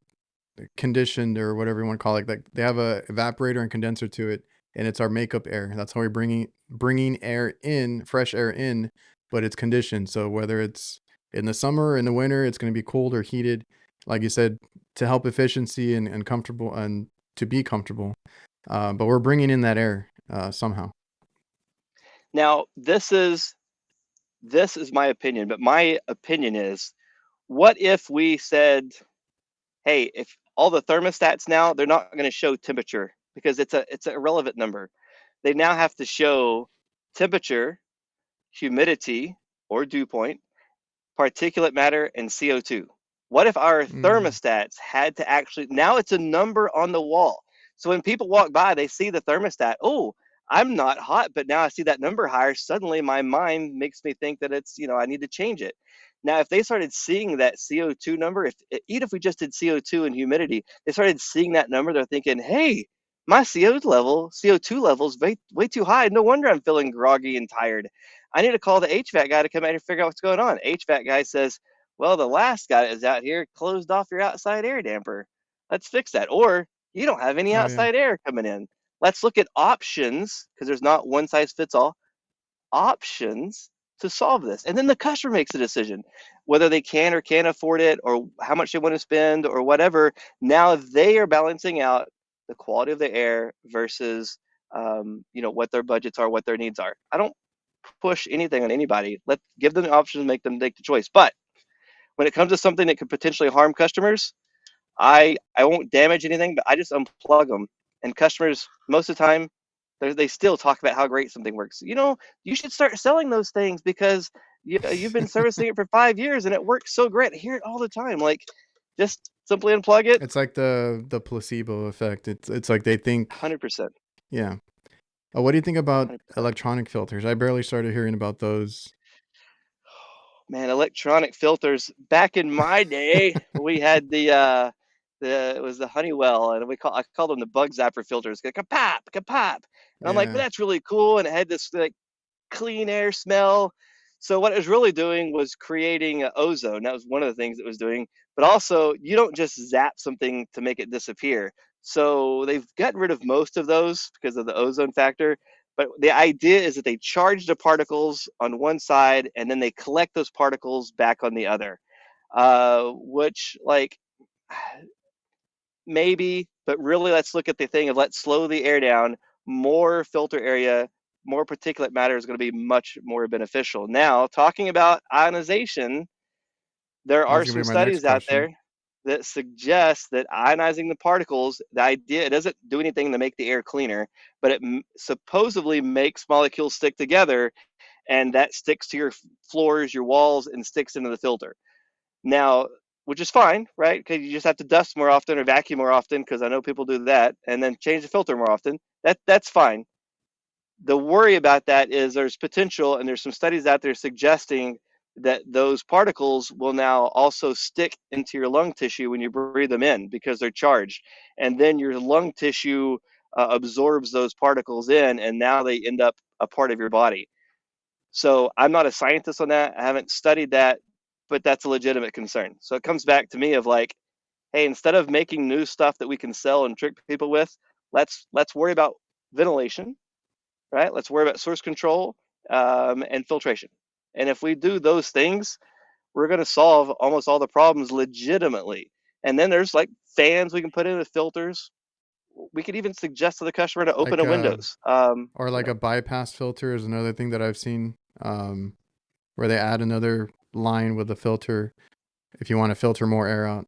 Speaker 2: conditioned or whatever you want to call it. Like they have a evaporator and condenser to it, and it's our makeup air. That's how we're bringing air in, fresh air in, but it's conditioned. So whether it's in the summer, in the winter, it's going to be cold or heated, like you said, to help efficiency and comfortable and to be comfortable. But we're bringing in that air somehow.
Speaker 1: Now, this is my opinion, but my opinion is, what if we said, hey, if all the thermostats now, they're not going to show temperature because it's an irrelevant number. They now have to show temperature, humidity or dew point, particulate matter, and CO2. What if our
Speaker 2: Mm.
Speaker 1: thermostats had to actually, now it's a number on the wall. So when people walk by, they see the thermostat. Oh, I'm not hot, but now I see that number higher. Suddenly my mind makes me think that it's, I need to change it. Now, if they started seeing that CO2 number, even if we just did CO2 and humidity, they started seeing that number, they're thinking, hey, my CO2 level is way too high. No wonder I'm feeling groggy and tired. I need to call the HVAC guy to come out here and figure out what's going on. HVAC guy says, well, the last guy that was out here closed off your outside air damper. Let's fix that. Or you don't have any
Speaker 2: Oh yeah.
Speaker 1: outside air coming in. Let's look at options, because there's not one size fits all, options to solve this. And then the customer makes a decision whether they can or can't afford it, or how much they want to spend, or whatever. Now they are balancing out the quality of the air versus what their budgets are, what their needs are. I don't push anything on anybody. Let's give them the option to make them make the choice. But when it comes to something that could potentially harm customers, I won't damage anything, but I just unplug them. And customers, most of the time, they still talk about how great something works. You should start selling those things because you've been servicing it for 5 years and it works so great. I hear it all the time. Like, just simply unplug it.
Speaker 2: It's like the placebo effect. It's like they think,
Speaker 1: 100%.
Speaker 2: yeah. What do you think about
Speaker 1: 100%.
Speaker 2: electronic filters? I barely started hearing about those.
Speaker 1: Man, electronic filters. Back in my day, we had the it was the Honeywell, and I called them the bug zapper filters. Kapap, kapap, and I'm like, well,
Speaker 2: Yeah.
Speaker 1: that's really cool, and it had this like clean air smell. So what it was really doing was creating ozone. That was one of the things it was doing. But also, you don't just zap something to make it disappear. So they've gotten rid of most of those because of the ozone factor. But the idea is that they charge the particles on one side and then they collect those particles back on the other. Which, like, maybe, but really let's look at the thing of, let's slow the air down. More filter area, more particulate matter is going to be much more beneficial. Now, talking about ionization, there
Speaker 2: That
Speaker 1: are
Speaker 2: was gonna
Speaker 1: some
Speaker 2: be my next
Speaker 1: studies out
Speaker 2: question.
Speaker 1: there that suggest that ionizing the particles, the idea, it doesn't do anything to make the air cleaner, but it supposedly makes molecules stick together, and that sticks to your floors, your walls, and sticks into the filter. Now, which is fine, right? Because you just have to dust more often or vacuum more often, because I know people do that, and then change the filter more often. That's fine. The worry about that is there's potential, and there's some studies out there suggesting that those particles will now also stick into your lung tissue when you breathe them in because they're charged, and then your lung tissue absorbs those particles in, and now they end up a part of your body. So I'm not a scientist on that. I haven't studied that, but that's a legitimate concern. So it comes back to me of like, hey, instead of making new stuff that we can sell and trick people with, let's worry about ventilation, right? Let's worry about source control, and filtration. And if we do those things, we're going to solve almost all the problems legitimately. And then there's like fans we can put in with filters. We could even suggest to the customer to open
Speaker 2: Like
Speaker 1: a windows.
Speaker 2: or like a bypass filter is another thing that I've seen. Where they add another line with a filter if you want to filter more air out.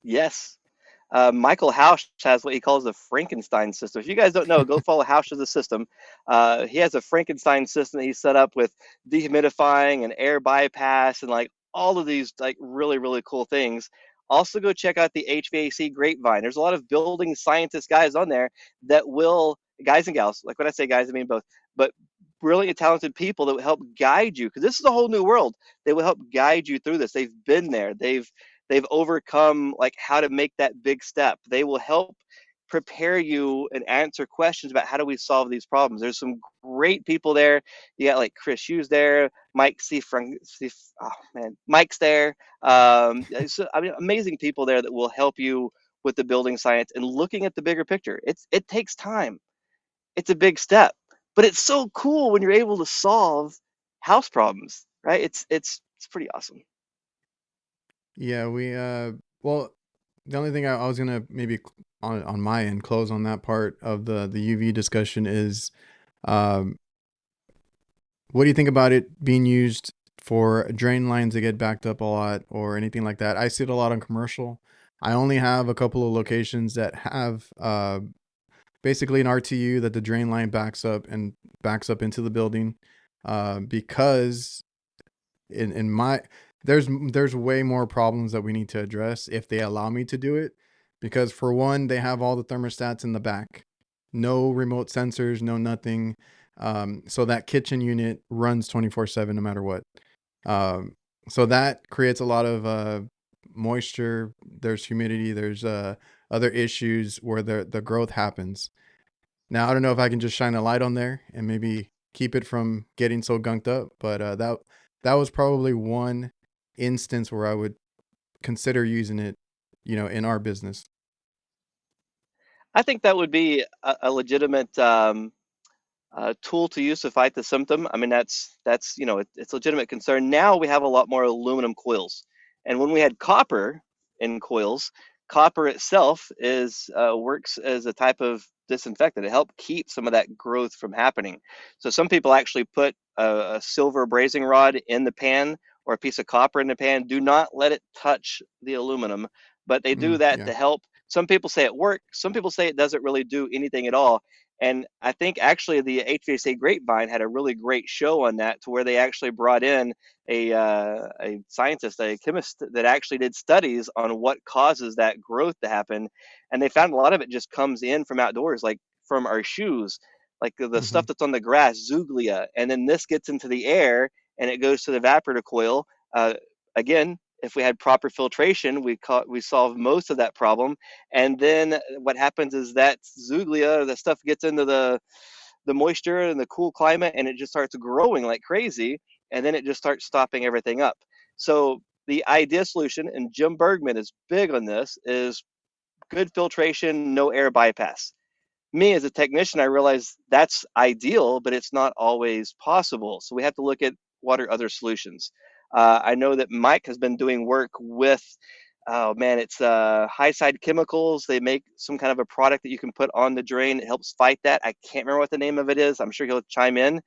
Speaker 1: Yes. Michael Hausch has what he calls the Frankenstein system. If you guys don't know, go follow Hausch's system. He has a Frankenstein system that he set up with dehumidifying and air bypass and like all of these like really, really cool things. Also, go check out the HVAC Grapevine. There's a lot of building scientist guys on there that will, guys and gals, like when I say guys, I mean both, but brilliant, talented people that will help guide you, because this is a whole new world. They will help guide you through this. They've been there. They've overcome like how to make that big step. They will help prepare you and answer questions about how do we solve these problems. There's some great people there. You got like Chris Hughes there, Mike C. Frank, oh man, Mike's there. So, I mean, amazing people there that will help you with the building science and looking at the bigger picture. It takes time. It's a big step, but it's so cool when you're able to solve house problems, right? It's pretty awesome.
Speaker 2: Yeah, we well, the only thing I was gonna maybe on my end close on that part of the UV discussion is, um, what do you think about it being used for drain lines that get backed up a lot or anything like that? I see it a lot on commercial. I only have a couple of locations that have basically an RTU that the drain line backs up into the building, because in my there's way more problems that we need to address if they allow me to do it, because for one they have all the thermostats in the back, no remote sensors, no nothing, so that kitchen unit runs 24/7 no matter what. um, so that creates a lot of moisture, there's humidity, there's other issues where the growth happens. Now, I don't know if I can just shine a light on there and maybe keep it from getting so gunked up, but that was probably one instance where I would consider using it, in our business.
Speaker 1: I think that would be a legitimate tool to use to fight the symptom. I mean, that's it's a legitimate concern. Now we have a lot more aluminum coils, and when we had copper in coils, copper itself is works as a type of disinfectant. It helped keep some of that growth from happening. So some people actually put a silver brazing rod in the pan or a piece of copper in the pan. Do not let it touch the aluminum, but they do that
Speaker 2: Yeah.
Speaker 1: to help. Some people say it works. Some people say it doesn't really do anything at all. And I think actually the HVAC Grapevine had a really great show on that, to where they actually brought in a scientist, a chemist that actually did studies on what causes that growth to happen, and they found a lot of it just comes in from outdoors, like from our shoes, like the
Speaker 2: Hmm.
Speaker 1: stuff that's on the grass, zuglia, and then this gets into the air and it goes to the evaporator coil. Again, if we had proper filtration, we solve most of that problem. And then what happens is that zuglia, the stuff gets into the moisture and the cool climate, and it just starts growing like crazy, and then it just starts stopping everything up. So the idea solution, and Jim Bergman is big on this, is good filtration, no air bypass. Me as a technician, I realize that's ideal, but it's not always possible. So we have to look at what are other solutions. I know that Mike has been doing work with, oh man, it's high side chemicals. They make some kind of a product that you can put on the drain. It helps fight that. I can't remember what the name of it is. I'm sure he'll chime in.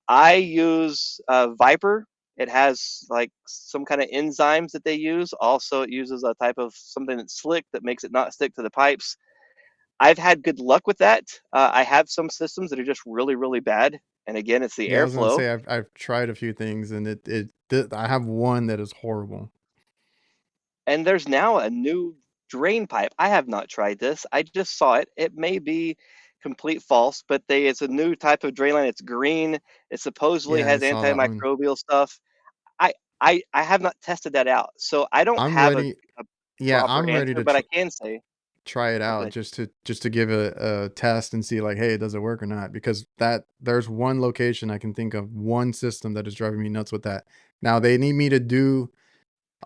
Speaker 1: I use Viper. It has like some kind of enzymes that they use. Also, it uses a type of something that's slick that makes it not stick to the pipes. I've had good luck with that. I have some systems that are just really, really bad. And again, it's the
Speaker 2: Yeah, I was gonna
Speaker 1: airflow.
Speaker 2: say I've tried a few things and I have one that is horrible.
Speaker 1: And there's now a new drain pipe. I have not tried this. I just saw it. It may be complete false, but it's a new type of drain line. It's green. It supposedly
Speaker 2: Yeah, I
Speaker 1: has
Speaker 2: saw that one.
Speaker 1: antimicrobial stuff. I I have not tested that out, so I don't
Speaker 2: I'm
Speaker 1: have
Speaker 2: ready.
Speaker 1: a
Speaker 2: Yeah,
Speaker 1: proper
Speaker 2: I'm ready
Speaker 1: answer,
Speaker 2: to
Speaker 1: but I can say,
Speaker 2: try it
Speaker 1: oh,
Speaker 2: out
Speaker 1: good.
Speaker 2: just to give a test and see like, hey, does it work or not? Because that there's one location I can think of, one system that is driving me nuts with that. Now they need me to do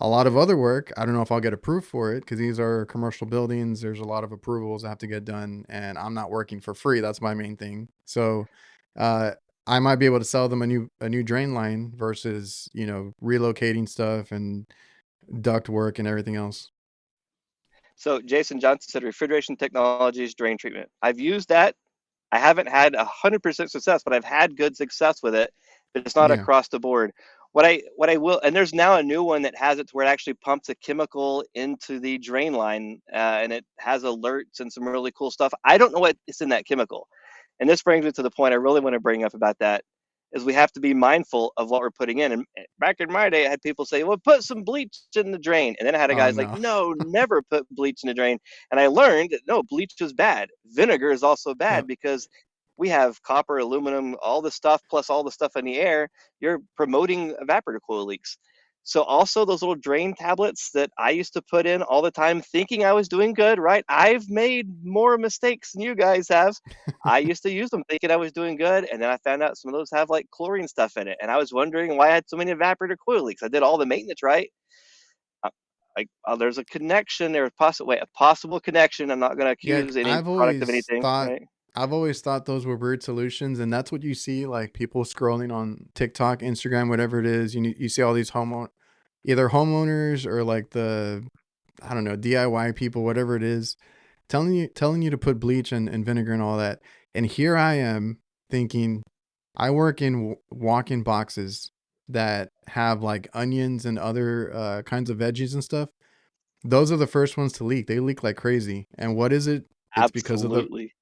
Speaker 2: a lot of other work. I don't know if I'll get approved for it because these are commercial buildings. There's a lot of approvals that have to get done, and I'm not working for free. That's my main thing. So, uh, I might be able to sell them a new drain line versus relocating stuff and duct work and everything else.
Speaker 1: So Jason Johnson said refrigeration technologies, drain treatment. I've used that. I haven't had 100% success, but I've had good success with it. But it's not
Speaker 2: Yeah.
Speaker 1: across the board. What I will, and there's now a new one that has it to where it actually pumps a chemical into the drain line, and it has alerts and some really cool stuff. I don't know what is in that chemical, and this brings me to the point I really want to bring up about that. Is we have to be mindful of what we're putting in. And back in my day, I had people say, "Well, put some bleach in the drain," and then I had a
Speaker 2: Oh
Speaker 1: guy's like,
Speaker 2: no.
Speaker 1: "No, never put bleach in the drain." And I learned that no, bleach is bad. Vinegar is also bad
Speaker 2: Yep.
Speaker 1: because we have copper, aluminum, all the stuff plus all the stuff in the air. You're promoting evaporator coil leaks. So also those little drain tablets that I used to put in all the time thinking I was doing good, right? I've made more mistakes than you guys have. I used to use them thinking I was doing good, and then I found out some of those have like chlorine stuff in it, and I was wondering why I had so many evaporator coil leaks. I did all the maintenance right. Uh, there's a connection. There's a possible connection. I'm not going to
Speaker 2: Yeah,
Speaker 1: accuse any product of anything, right?
Speaker 2: I've always thought those were weird solutions, and that's what you see like people scrolling on TikTok, Instagram, whatever it is. You see all these either homeowners or like the, I don't know, DIY people, whatever it is, telling you to put bleach and vinegar and all that. And here I am thinking, I work in walk-in boxes that have like onions and other kinds of veggies and stuff. Those are the first ones to leak. They leak like crazy. And what is it? It's
Speaker 1: Absolutely.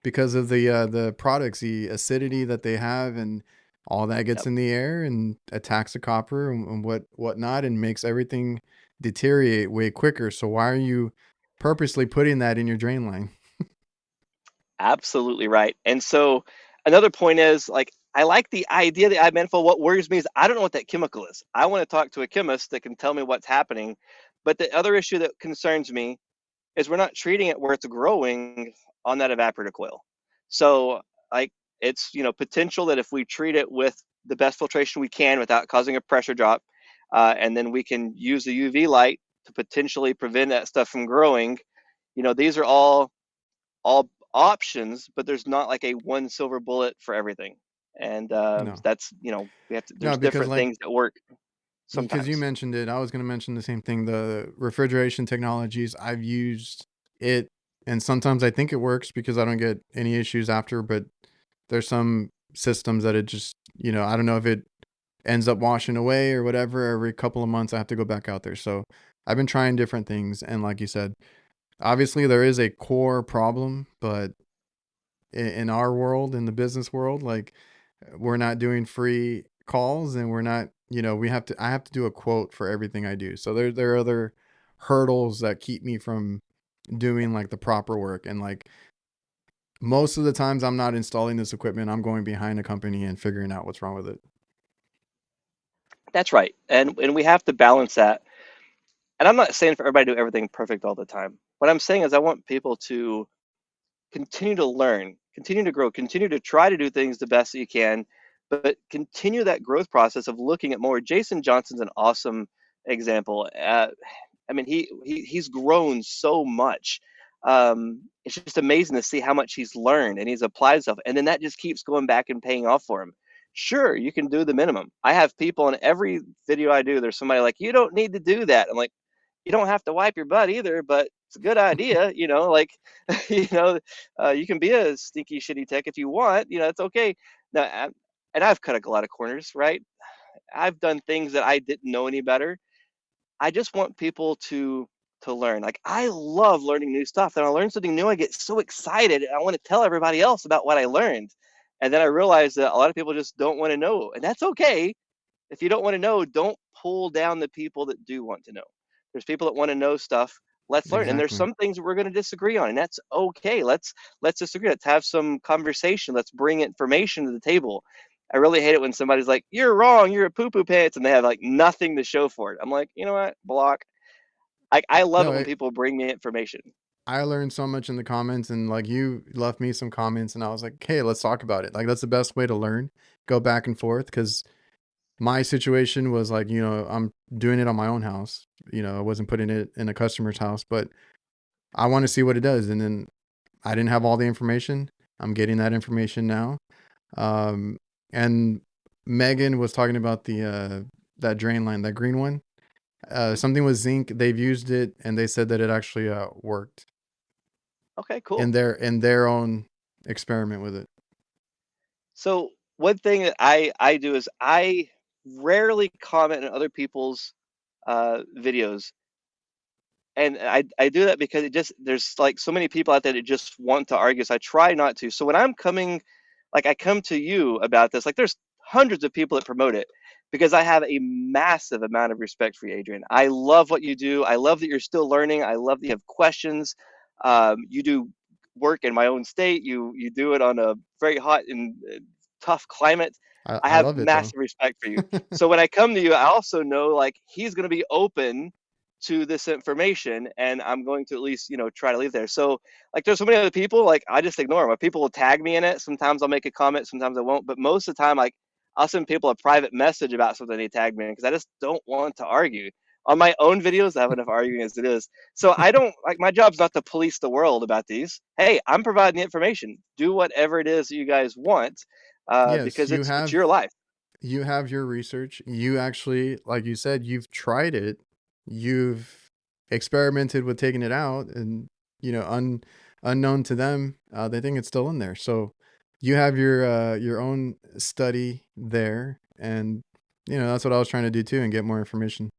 Speaker 2: because of the products, the acidity that they have, and all that gets
Speaker 1: Yep.
Speaker 2: in the air and attacks the copper and whatnot, and makes everything deteriorate way quicker. So why are you purposely putting that in your drain line?
Speaker 1: Absolutely right. And so another point is like I like the idea that I meant for. What worries me is I don't know what that chemical is. I want to talk to a chemist that can tell me what's happening. But the other issue that concerns me is we're not treating it where it's growing on that evaporator coil. So like it's potential that if we treat it with the best filtration we can without causing a pressure drop, and then we can use the UV light to potentially prevent that stuff from growing. These are all options, but there's not like a one silver bullet for everything. And
Speaker 2: No,
Speaker 1: that's we have to.
Speaker 2: no,
Speaker 1: There's
Speaker 2: because
Speaker 1: different
Speaker 2: like
Speaker 1: things that work
Speaker 2: because you
Speaker 1: sometimes.
Speaker 2: mentioned it, I was going to mention the same thing. The refrigeration technologies, I've used it, and sometimes I think it works because I don't get any issues after. But there's some systems that it just, I don't know if it ends up washing away or whatever. Every couple of months, I have to go back out there. So I've been trying different things, and like you said, obviously there is a core problem, but in our world, in the business world, like we're not doing free calls, and we're not, I have to do a quote for everything I do. So there are other hurdles that keep me from doing like the proper work. And like most of the times I'm not installing this equipment, I'm going behind a company and figuring out what's wrong with it.
Speaker 1: That's right, and we have to balance that. And I'm not saying for everybody to do everything perfect all the time. What I'm saying is I want people to continue to learn, continue to grow, continue to try to do things the best that you can, but continue that growth process of looking at more. Jason Johnson's an awesome example. I mean, he's grown so much. It's just amazing to see how much he's learned and he's applied himself, and then that just keeps going back and paying off for him. Sure, you can do the minimum. I have people in every video I do. There's somebody like, you don't need to do that. I'm like, you don't have to wipe your butt either, but it's a good idea. Like, you know, you can be a stinky, shitty tech if you want. It's okay. Now, and I've cut a lot of corners, right? I've done things that I didn't know any better. I just want people to learn. Like I love learning new stuff. And I learn something new, I get so excited and I want to tell everybody else about what I learned. And then I realize that a lot of people just don't want to know. And that's okay. If you don't want to know, don't pull down the people that do want to know. There's people that want to know stuff. Let's learn. And there's
Speaker 2: Exactly.
Speaker 1: some things we're going to disagree on, and that's okay. Let's disagree. Let's have some conversation. Let's bring information to the table. I really hate it when somebody's like, "You're wrong. You're a poo-poo pants," and they have like nothing to show for it. I'm like, you know what? Block. I love
Speaker 2: No,
Speaker 1: it when people bring me information.
Speaker 2: I learned so much in the comments, and like you left me some comments, and I was like, hey, let's talk about it. Like that's the best way to learn. Go back and forth, because my situation was like, I'm doing it on my own house. I wasn't putting it in a customer's house, but I want to see what it does. And then I didn't have all the information. I'm getting that information now. Um, and Megan was talking about the that drain line, that green one. Something with zinc. They've used it, and they said that it actually worked
Speaker 1: Okay,
Speaker 2: in
Speaker 1: cool.
Speaker 2: their own experiment with it.
Speaker 1: So one thing that I do is I rarely comment on other people's videos, and I do that because it just there's like so many people out there that just want to argue. So I try not to. So when I'm coming, like I come to you about this, like there's hundreds of people that promote it because I have a massive amount of respect for you, Adrian. I love what you do. I love that you're still learning. I love that you have questions. You do. work in my own state. You do it on a very hot and tough climate. I
Speaker 2: I
Speaker 1: have
Speaker 2: love it though.
Speaker 1: massive respect for you. So when I come to you, I also know like he's going to be open to this information, and I'm going to at least try to leave there. So like there's so many other people like I just ignore them. People will tag me in it. Sometimes I'll make a comment, sometimes I won't. But most of the time, like I'll send people a private message about something they tag me in because I just don't want to argue. On my own videos, I have enough arguing as it is. So I don't like my job's not to police the world about these. Hey, I'm providing the information. Do whatever it is that you guys want,
Speaker 2: Yes,
Speaker 1: because it's your life.
Speaker 2: you have your research. You actually, like you said, you've tried it. You've experimented with taking it out, and you know, unknown to them, they think it's still in there. So you have your own study there, and you know that's what I was trying to do too, and get more information.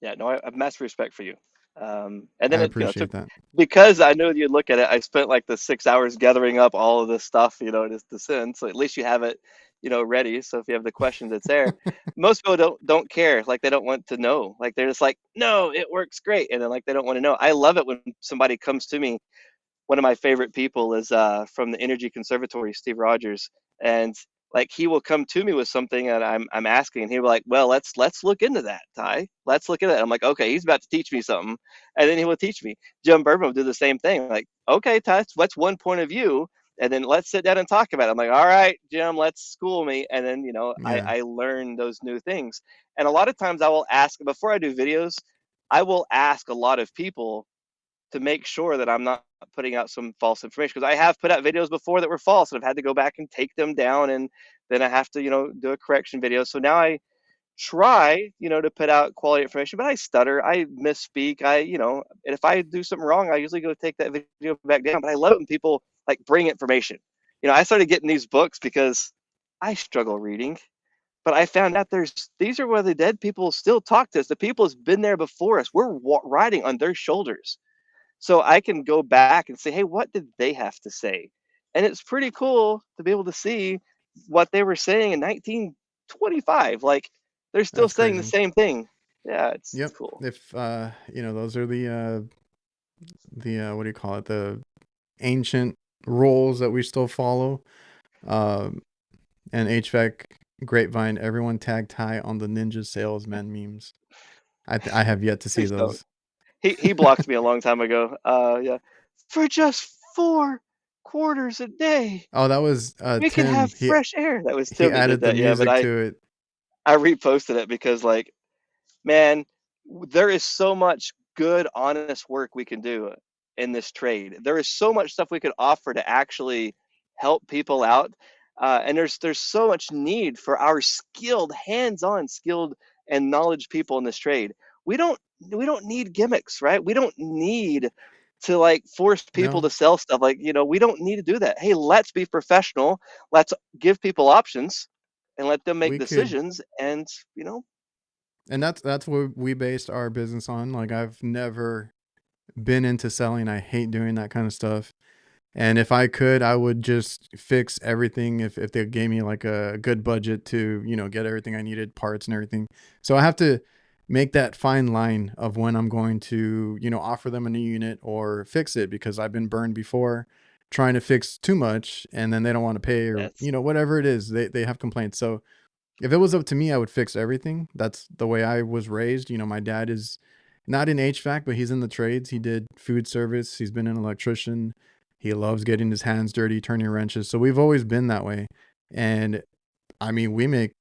Speaker 1: Yeah, no, I have massive respect for you. And
Speaker 2: I
Speaker 1: then it
Speaker 2: appreciate
Speaker 1: took
Speaker 2: that.
Speaker 1: because I knew you'd look at it. I spent like the 6 hours gathering up all of this stuff, just to send. So at least you have it, ready. So if you have the questions, it's there. Most people don't care. Like they don't want to know. Like they're just like, no, it works great, and then like they don't want to know. I love it when somebody comes to me. One of my favorite people is from the Energy Conservatory, Steve Rogers, and like he will come to me with something and I'm asking, and he'll be like, "Well, let's look into that, Ty. Let's look at that." I'm like, "Okay, he's about to teach me something," and then he will teach me. Jim Bourbon will do the same thing. Like, "Okay, Ty, what's one point of view?" And then let's sit down and talk about it. I'm like, "All right, Jim, let's school me." And then
Speaker 2: Yeah,
Speaker 1: I learn those new things. And a lot of times I will ask before I do videos, I will ask a lot of people to make sure that I'm not putting out some false information because I have put out videos before that were false and I've had to go back and take them down, and then I have to do a correction video. So now I try to put out quality information, but I stutter, I misspeak, and if I do something wrong, I usually go take that video back down. But I love it when people like bring information. I started getting these books because I struggle reading, but I found out these are where the dead people still talk to us. The people has been there before us. We're riding on their shoulders, so I can go back and say, hey, what did they have to say? And it's pretty cool to be able to see what they were saying in 1925. Like they're still
Speaker 2: that's
Speaker 1: saying the
Speaker 2: crazy.
Speaker 1: same thing. Yeah, it's
Speaker 2: Yep.
Speaker 1: cool.
Speaker 2: If you know, those are what do you call it? The ancient rules that we still follow. Um, and HVAC grapevine, everyone tagged Ty on the ninja salesman memes. I have yet to see
Speaker 1: Please don't.
Speaker 2: those.
Speaker 1: He blocked me a long time ago. Yeah, for just 4 quarters a day,
Speaker 2: Oh, that was
Speaker 1: we can have
Speaker 2: Tim.
Speaker 1: fresh air. That was
Speaker 2: He
Speaker 1: Tim that did
Speaker 2: added the
Speaker 1: that. Yeah, but
Speaker 2: music
Speaker 1: I
Speaker 2: to it.
Speaker 1: I reposted it because like man, there is so much good, honest work we can do in this trade. There is so much stuff we could offer to actually help people out, and there's so much need for our skilled, hands-on, skilled and knowledge people in this trade. We don't we don't need gimmicks, right? We don't need to like force people
Speaker 2: No,
Speaker 1: to sell stuff. Like we don't need to do that. Hey, let's be professional. Let's give people options and let them make
Speaker 2: we could,
Speaker 1: decisions. And
Speaker 2: and that's what we based our business on. Like I've never been into selling. I hate doing that kind of stuff. And if I could, I would just fix everything if they gave me like a good budget to, you know, get everything I needed, parts and everything. So I have to make that fine line of when I'm going to, you know, offer them a new unit or fix it because I've been burned before trying to fix too much and then they don't want to pay or,
Speaker 1: that's
Speaker 2: you know, whatever it is, they have complaints. So if it was up to me, I would fix everything. That's the way I was raised. You know, my dad is not in HVAC, but he's in the trades. He did food service. He's been an electrician. He loves getting his hands dirty, turning wrenches. So we've always been that way. And I mean, we make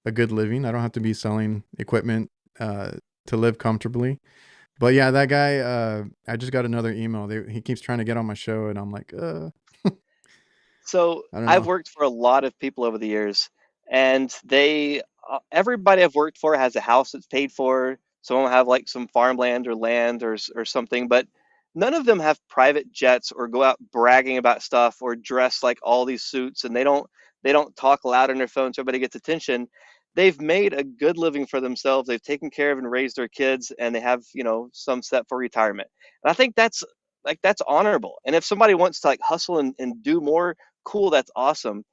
Speaker 2: a good living. I don't have to be selling equipment uh, to live comfortably. But yeah, that guy, I just got another email. He keeps trying to get on my show, and I'm like,
Speaker 1: So
Speaker 2: I don't
Speaker 1: I've
Speaker 2: know.
Speaker 1: worked for a lot of people over the years, and everybody I've worked for has a house that's paid for. Some of them have like some farmland or land or something, but none of them have private jets or go out bragging about stuff or dress like all these suits, and they don't talk loud on their phones so everybody gets attention. They've made a good living for themselves. They've taken care of and raised their kids, and they have some set for retirement. And I think that's honorable. And if somebody wants to like hustle and do more, cool, that's awesome.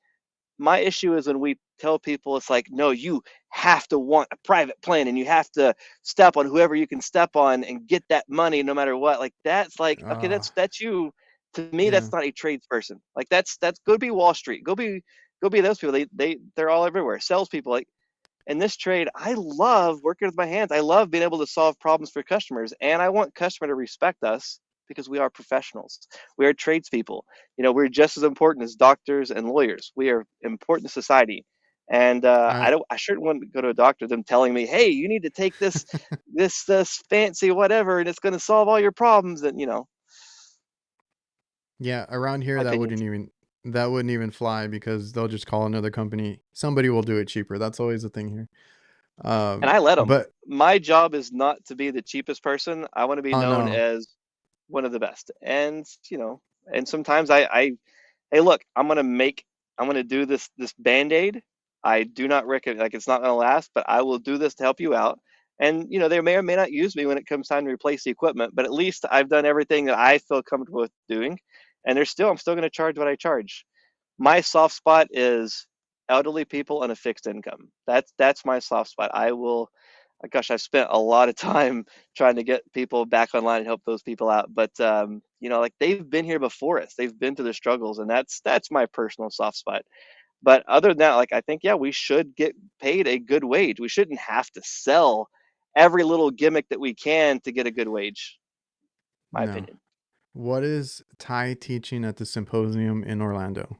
Speaker 1: My issue is when we tell people it's like, no, you have to want a private plane and you have to step on whoever you can step on and get that money no matter what. Like that's like, okay,
Speaker 2: uh,
Speaker 1: that's you. To me,
Speaker 2: yeah.
Speaker 1: that's not a tradesperson. Like that's go be Wall Street. Go be those people. They're all everywhere. Salespeople. Like in this trade, I love working with my hands. I love being able to solve problems for customers, and I want customer to respect us because we are professionals. We are tradespeople. We're just as important as doctors and lawyers. We are important to society, and
Speaker 2: I
Speaker 1: I shouldn't want to go to a doctor them telling me, "Hey, you need to take this fancy whatever, and it's going to solve all your problems." And
Speaker 2: Yeah, around here
Speaker 1: my opinions.
Speaker 2: that wouldn't even fly because they'll just call another company. Somebody will do it cheaper. That's always the thing here.
Speaker 1: And I let them.
Speaker 2: But
Speaker 1: My job is not to be the cheapest person. I want to be
Speaker 2: oh
Speaker 1: known
Speaker 2: no,
Speaker 1: as one of the best. And sometimes I hey, look, I'm gonna do this band-aid. I do not recommend, like, it's not gonna last, but I will do this to help you out. And they may or may not use me when it comes time to replace the equipment, but at least I've done everything that I feel comfortable with doing. And I'm still gonna charge what I charge. My soft spot is elderly people on a fixed income. That's my soft spot. I will Gosh, I've spent a lot of time trying to get people back online and help those people out. But like they've been here before us. They've been through the struggles, and that's my personal soft spot. But other than that, like I think, yeah, we should get paid a good wage. We shouldn't have to sell every little gimmick that we can to get a good wage. My
Speaker 2: no.
Speaker 1: opinion.
Speaker 2: What is Ty teaching at the symposium in Orlando?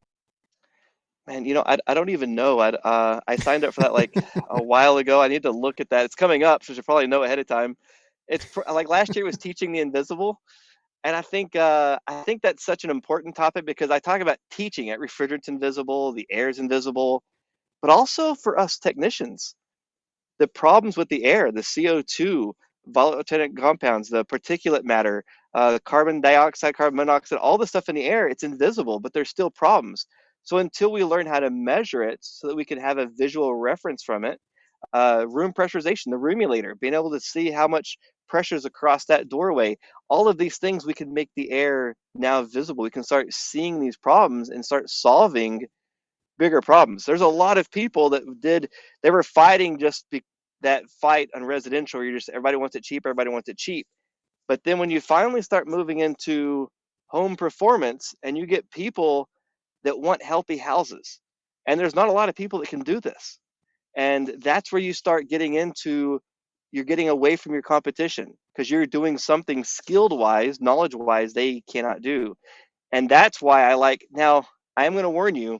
Speaker 1: Man, I don't even know. I signed up for that like a while ago. I need to look at that. It's coming up, so I should probably know ahead of time. Like last year was teaching the invisible, and I think that's such an important topic because I talk about teaching it. Refrigerant's invisible, the air's invisible, but also for us technicians, the problems with the air, the CO2, volatile compounds, the particulate matter, carbon dioxide, carbon monoxide, all the stuff in the air, it's invisible, but there's still problems. So until we learn how to measure it so that we can have a visual reference from it, room pressurization, the roomulator, being able to see how much pressure is across that doorway, all of these things we can make the air now visible. We can start seeing these problems and start solving bigger problems. There's a lot of people they were fighting that fight on residential where you're just everybody wants it cheap, everybody wants it cheap. But then when you finally start moving into home performance and you get people that want healthy houses, and there's not a lot of people that can do this. And that's where you start getting into you're getting away from your competition because you're doing something skilled wise, knowledge wise they cannot do. And that's why I like now I am going to warn you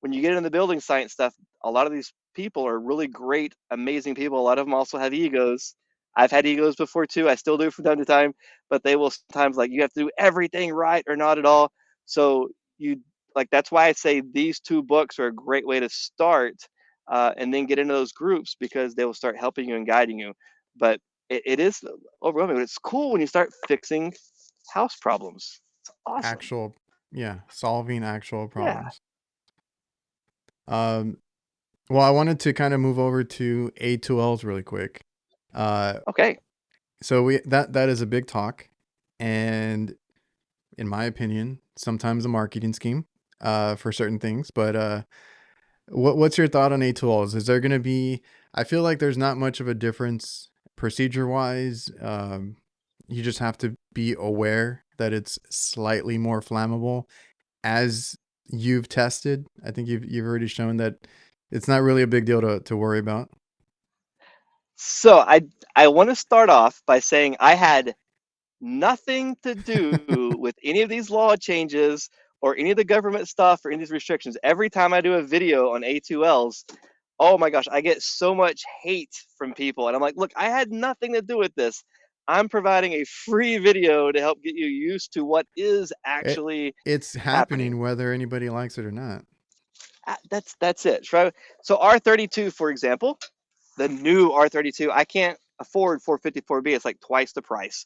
Speaker 1: when you get into the building science stuff, a lot of these people are really great, amazing people. A lot of them also have egos. I've had egos before too. I still do from time to time, but they will sometimes like you have to do everything right or not at all. So you like that's why I say these two books are a great way to start, and then get into those groups because they will start helping you and guiding you. But it is overwhelming. But it's cool when you start fixing house problems. It's awesome.
Speaker 2: Actual, yeah, solving actual
Speaker 1: Yeah.
Speaker 2: problems. Um, well, I wanted to kind of move over to A2Ls really quick. Uh,
Speaker 1: Okay.
Speaker 2: so that is a big talk, and in my opinion, sometimes a marketing scheme for certain things. But what's your thought on A2Ls? Is there going to be? I feel like there's not much of a difference procedure wise. You just have to be aware that it's slightly more flammable as you've tested. I think you've already shown that it's not really a big deal to worry about.
Speaker 1: So I want to start off by saying I had nothing to do with any of these law changes or any of the government stuff or any of these restrictions. Every time I do a video on A2Ls, oh my gosh, I get so much hate from people. And I'm like, look, I had nothing to do with this. I'm providing a free video to help get you used to what is
Speaker 2: It
Speaker 1: actually
Speaker 2: it's
Speaker 1: happening.
Speaker 2: happening whether anybody likes it or not.
Speaker 1: That's it. Right? So R32, for example, the new R32, I can't afford 454B. It's like twice the price.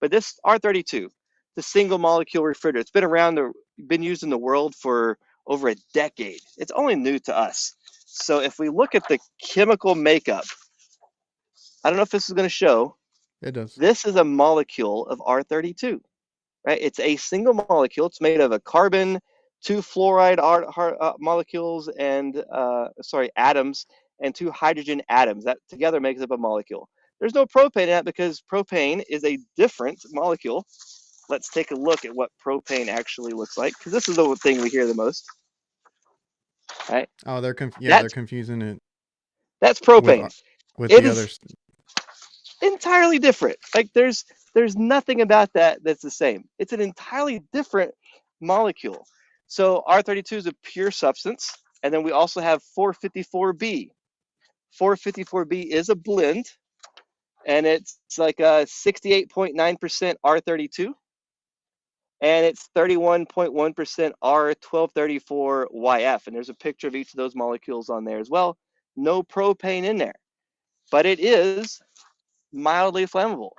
Speaker 1: But this R32, the single molecule refrigerator, it's been used in the world for over a decade. It's only new to us. So if we look at the chemical makeup, I don't know if this is going to show.
Speaker 2: It does.
Speaker 1: This is a molecule of R32, right? It's a single molecule. It's made of a carbon, two fluoride molecules and atoms, and two hydrogen atoms. That together makes up a molecule. There's no propane in that because propane is a different molecule. Let's take a look at what propane actually looks like, because this is the thing we hear the most. Right?
Speaker 2: Oh, they're
Speaker 1: That's
Speaker 2: confusing it
Speaker 1: that's
Speaker 2: with
Speaker 1: propane. It
Speaker 2: the other.
Speaker 1: is entirely different. Like there's nothing about that that's the same. It's an entirely different molecule. So R32 is a pure substance, and then we also have 454B. 454B is a blend, and it's like a 68.9% R32, and it's 31.1% R1234YF. And there's a picture of each of those molecules on there as well. No propane in there, but it is mildly flammable.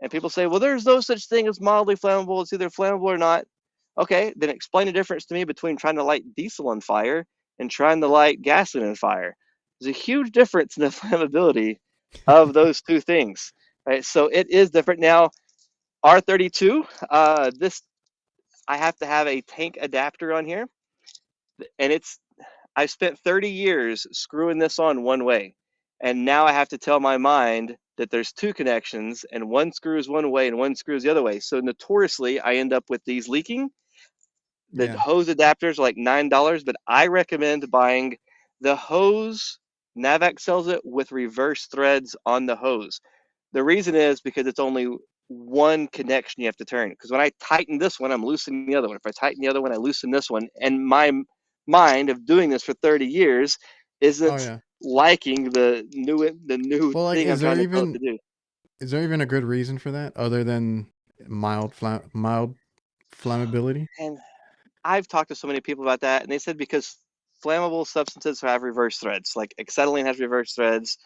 Speaker 1: And people say, well, there's no such thing as mildly flammable. It's either flammable or not. Okay, then explain the difference to me between trying to light diesel on fire and trying to light gasoline on fire. There's a huge difference in the flammability of those two things. Right? So it is different. Now, R32, this I have to have a tank adapter on here, and I've spent 30 years screwing this on one way. And now I have to tell my mind that there's two connections, and one screws one way and one screws the other way. So notoriously, I end up with these leaking. The
Speaker 2: Yeah.
Speaker 1: hose adapters are like $9, but I recommend buying the hose. Navac sells it with reverse threads on the hose. The reason is because it's only one connection you have to turn. Because when I tighten this one, I'm loosening the other one. If I tighten the other one, I loosen this one. And my mind of doing this for 30 years
Speaker 2: Oh
Speaker 1: isn't
Speaker 2: yeah.
Speaker 1: liking the new
Speaker 2: Well, like,
Speaker 1: thing I'm trying to tell it to do.
Speaker 2: is there even a good reason for that other than mild flammability?
Speaker 1: And I've talked to so many people about that, and they said because flammable substances have reverse threads, like acetylene has reverse threads,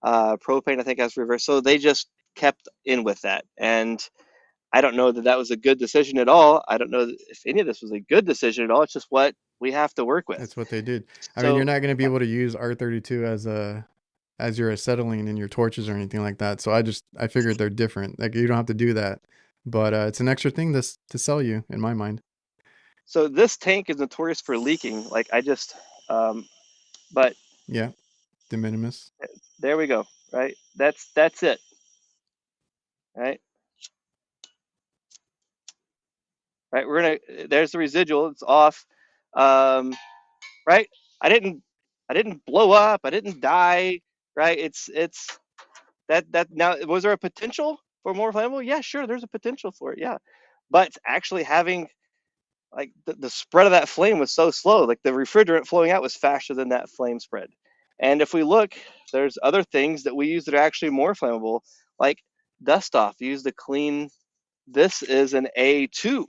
Speaker 1: propane I think has reverse. So they just kept in with that, and I don't know that that was a good decision at all. I don't know if any of this was a good decision at all. It's just what we have to work with.
Speaker 2: That's what they did. I mean, you're
Speaker 1: So
Speaker 2: not going to be
Speaker 1: yeah,
Speaker 2: able to use R32 as your acetylene in your torches or anything like that. So I figured they're different. Like, you don't have to do that, but it's an extra thing to sell you in my mind.
Speaker 1: so this tank is notorious for leaking. Like I just, but
Speaker 2: Yeah, de minimis.
Speaker 1: there we go. Right, that's it. Right, right. We're gonna. There's the residual. It's off. Um, right. I didn't I didn't blow up. I didn't die. Right. It's that now was there a potential for more flammable? Yeah, sure. There's a potential for it. Yeah, but actually having like the spread of that flame was so slow. Like the refrigerant flowing out was faster than that flame spread. And if we look, there's other things that we use that are actually more flammable, like dust off used to clean. This is an A2.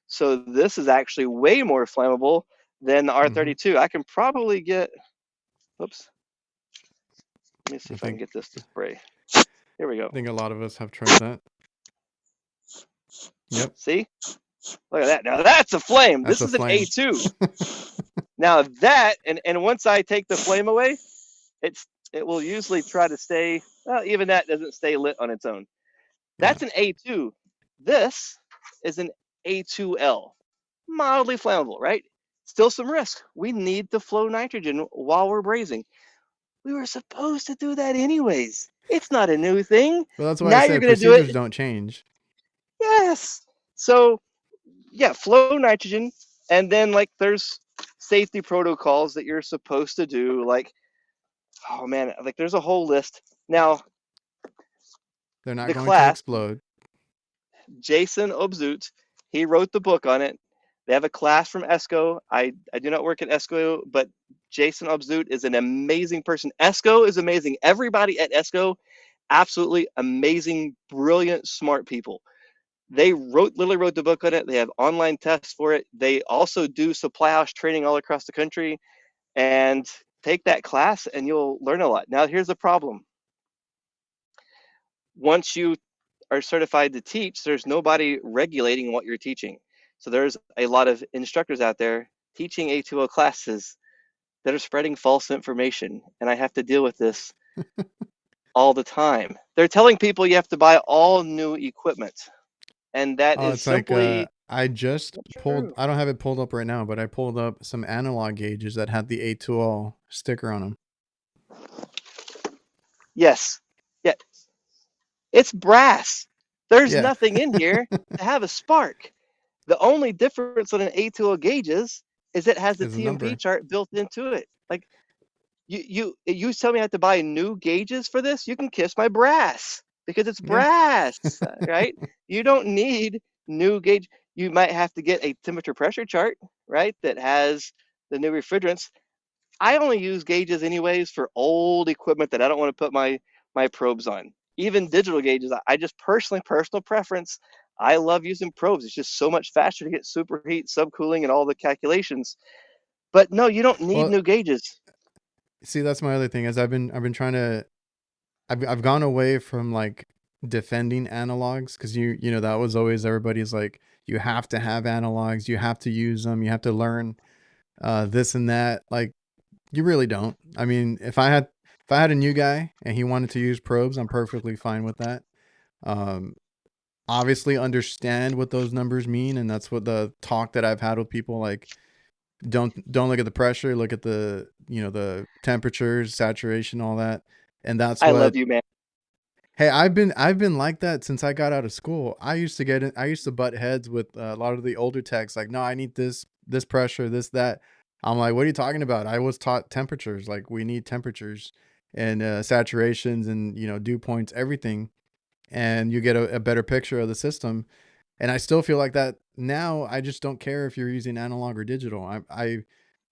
Speaker 1: So this is actually way more flammable than the
Speaker 2: Hmm.
Speaker 1: R32. I can probably get, oops, let me see
Speaker 2: I
Speaker 1: if I can
Speaker 2: think
Speaker 1: get this to spray. Here we go.
Speaker 2: I think a lot of us have tried that. Yep,
Speaker 1: See? Look at that. Now that's a flame.
Speaker 2: that's
Speaker 1: This
Speaker 2: a
Speaker 1: is an
Speaker 2: flame.
Speaker 1: A2. Now that, and once I take the flame away, it will usually try to stay, well, even that doesn't stay lit on its own.
Speaker 2: Yeah.
Speaker 1: That's an A2. This is an A2L. Mildly flammable, right? Still some risk. We need to flow nitrogen while we're brazing. We were supposed to do that anyways. It's not a new thing.
Speaker 2: Well, that's why I
Speaker 1: Now you're
Speaker 2: said
Speaker 1: going to do
Speaker 2: procedures
Speaker 1: it.
Speaker 2: don't change.
Speaker 1: Yes. So, yeah, flow nitrogen. And then, like, there's safety protocols that you're supposed to do. Like, oh man, like, there's a whole list. Now,
Speaker 2: They're not
Speaker 1: the
Speaker 2: going to
Speaker 1: class,
Speaker 2: explode.
Speaker 1: Jason Obzut, he wrote the book on it. They have a class from ESCO. I do not work at ESCO, but Jason Obzut is an amazing person. ESCO is amazing. Everybody at ESCO, absolutely amazing, brilliant, smart people. They literally wrote the book on it. They have online tests for it. They also do supply house training all across the country. And take that class and you'll learn a lot. Now, here's the problem. Once you are certified to teach, there's nobody regulating what you're teaching. So there's a lot of instructors out there teaching A2O classes that are spreading false information. And I have to deal with this all the time. They're telling people you have to buy all new equipment. And that
Speaker 2: Oh,
Speaker 1: is
Speaker 2: it's like
Speaker 1: simply
Speaker 2: I just pulled,
Speaker 1: True.
Speaker 2: I don't have it pulled up right now, but I pulled up some analog gauges that had the A2L sticker on them.
Speaker 1: Yes. Yeah. It's brass. There's
Speaker 2: Yeah.
Speaker 1: nothing in here to have a spark. The only difference on an A2L gauges is it has the
Speaker 2: Is a
Speaker 1: TMP
Speaker 2: number.
Speaker 1: chart built into it. Like you tell me I have to buy new gauges for this? You can kiss my brass because it's
Speaker 2: Yeah.
Speaker 1: brass, right? You don't need new gauge. You might have to get a temperature pressure chart, right? That has the new refrigerants. I only use gauges anyways for old equipment that I don't want to put my probes on. Even digital gauges, I just personal preference. I love using probes. It's just so much faster to get superheat, subcooling, and all the calculations. But no, you don't need
Speaker 2: Well,
Speaker 1: new gauges.
Speaker 2: see, that's my other thing is I've been trying to, I've gone away from like defending analogs because you know that was always everybody's like you have to have analogs, you have to use them, you have to learn this and that. Like you really don't. I mean, if I had a new guy and he wanted to use probes, I'm perfectly fine with that. Um, Obviously understand what those numbers mean, and that's what the talk that I've had with people like don't look at the pressure, look at the the temperatures, saturation, all that. And that's
Speaker 1: I love
Speaker 2: what
Speaker 1: you, man.
Speaker 2: hey, I've been like that since I got out of school. I used to butt heads with a lot of the older techs like, "No, I need this pressure, this that." I'm like, "What are you talking about? I was taught temperatures. Like we need temperatures and saturations and dew points, everything, and you get a better picture of the system." And I still feel like that now. I just don't care if you're using analog or digital. I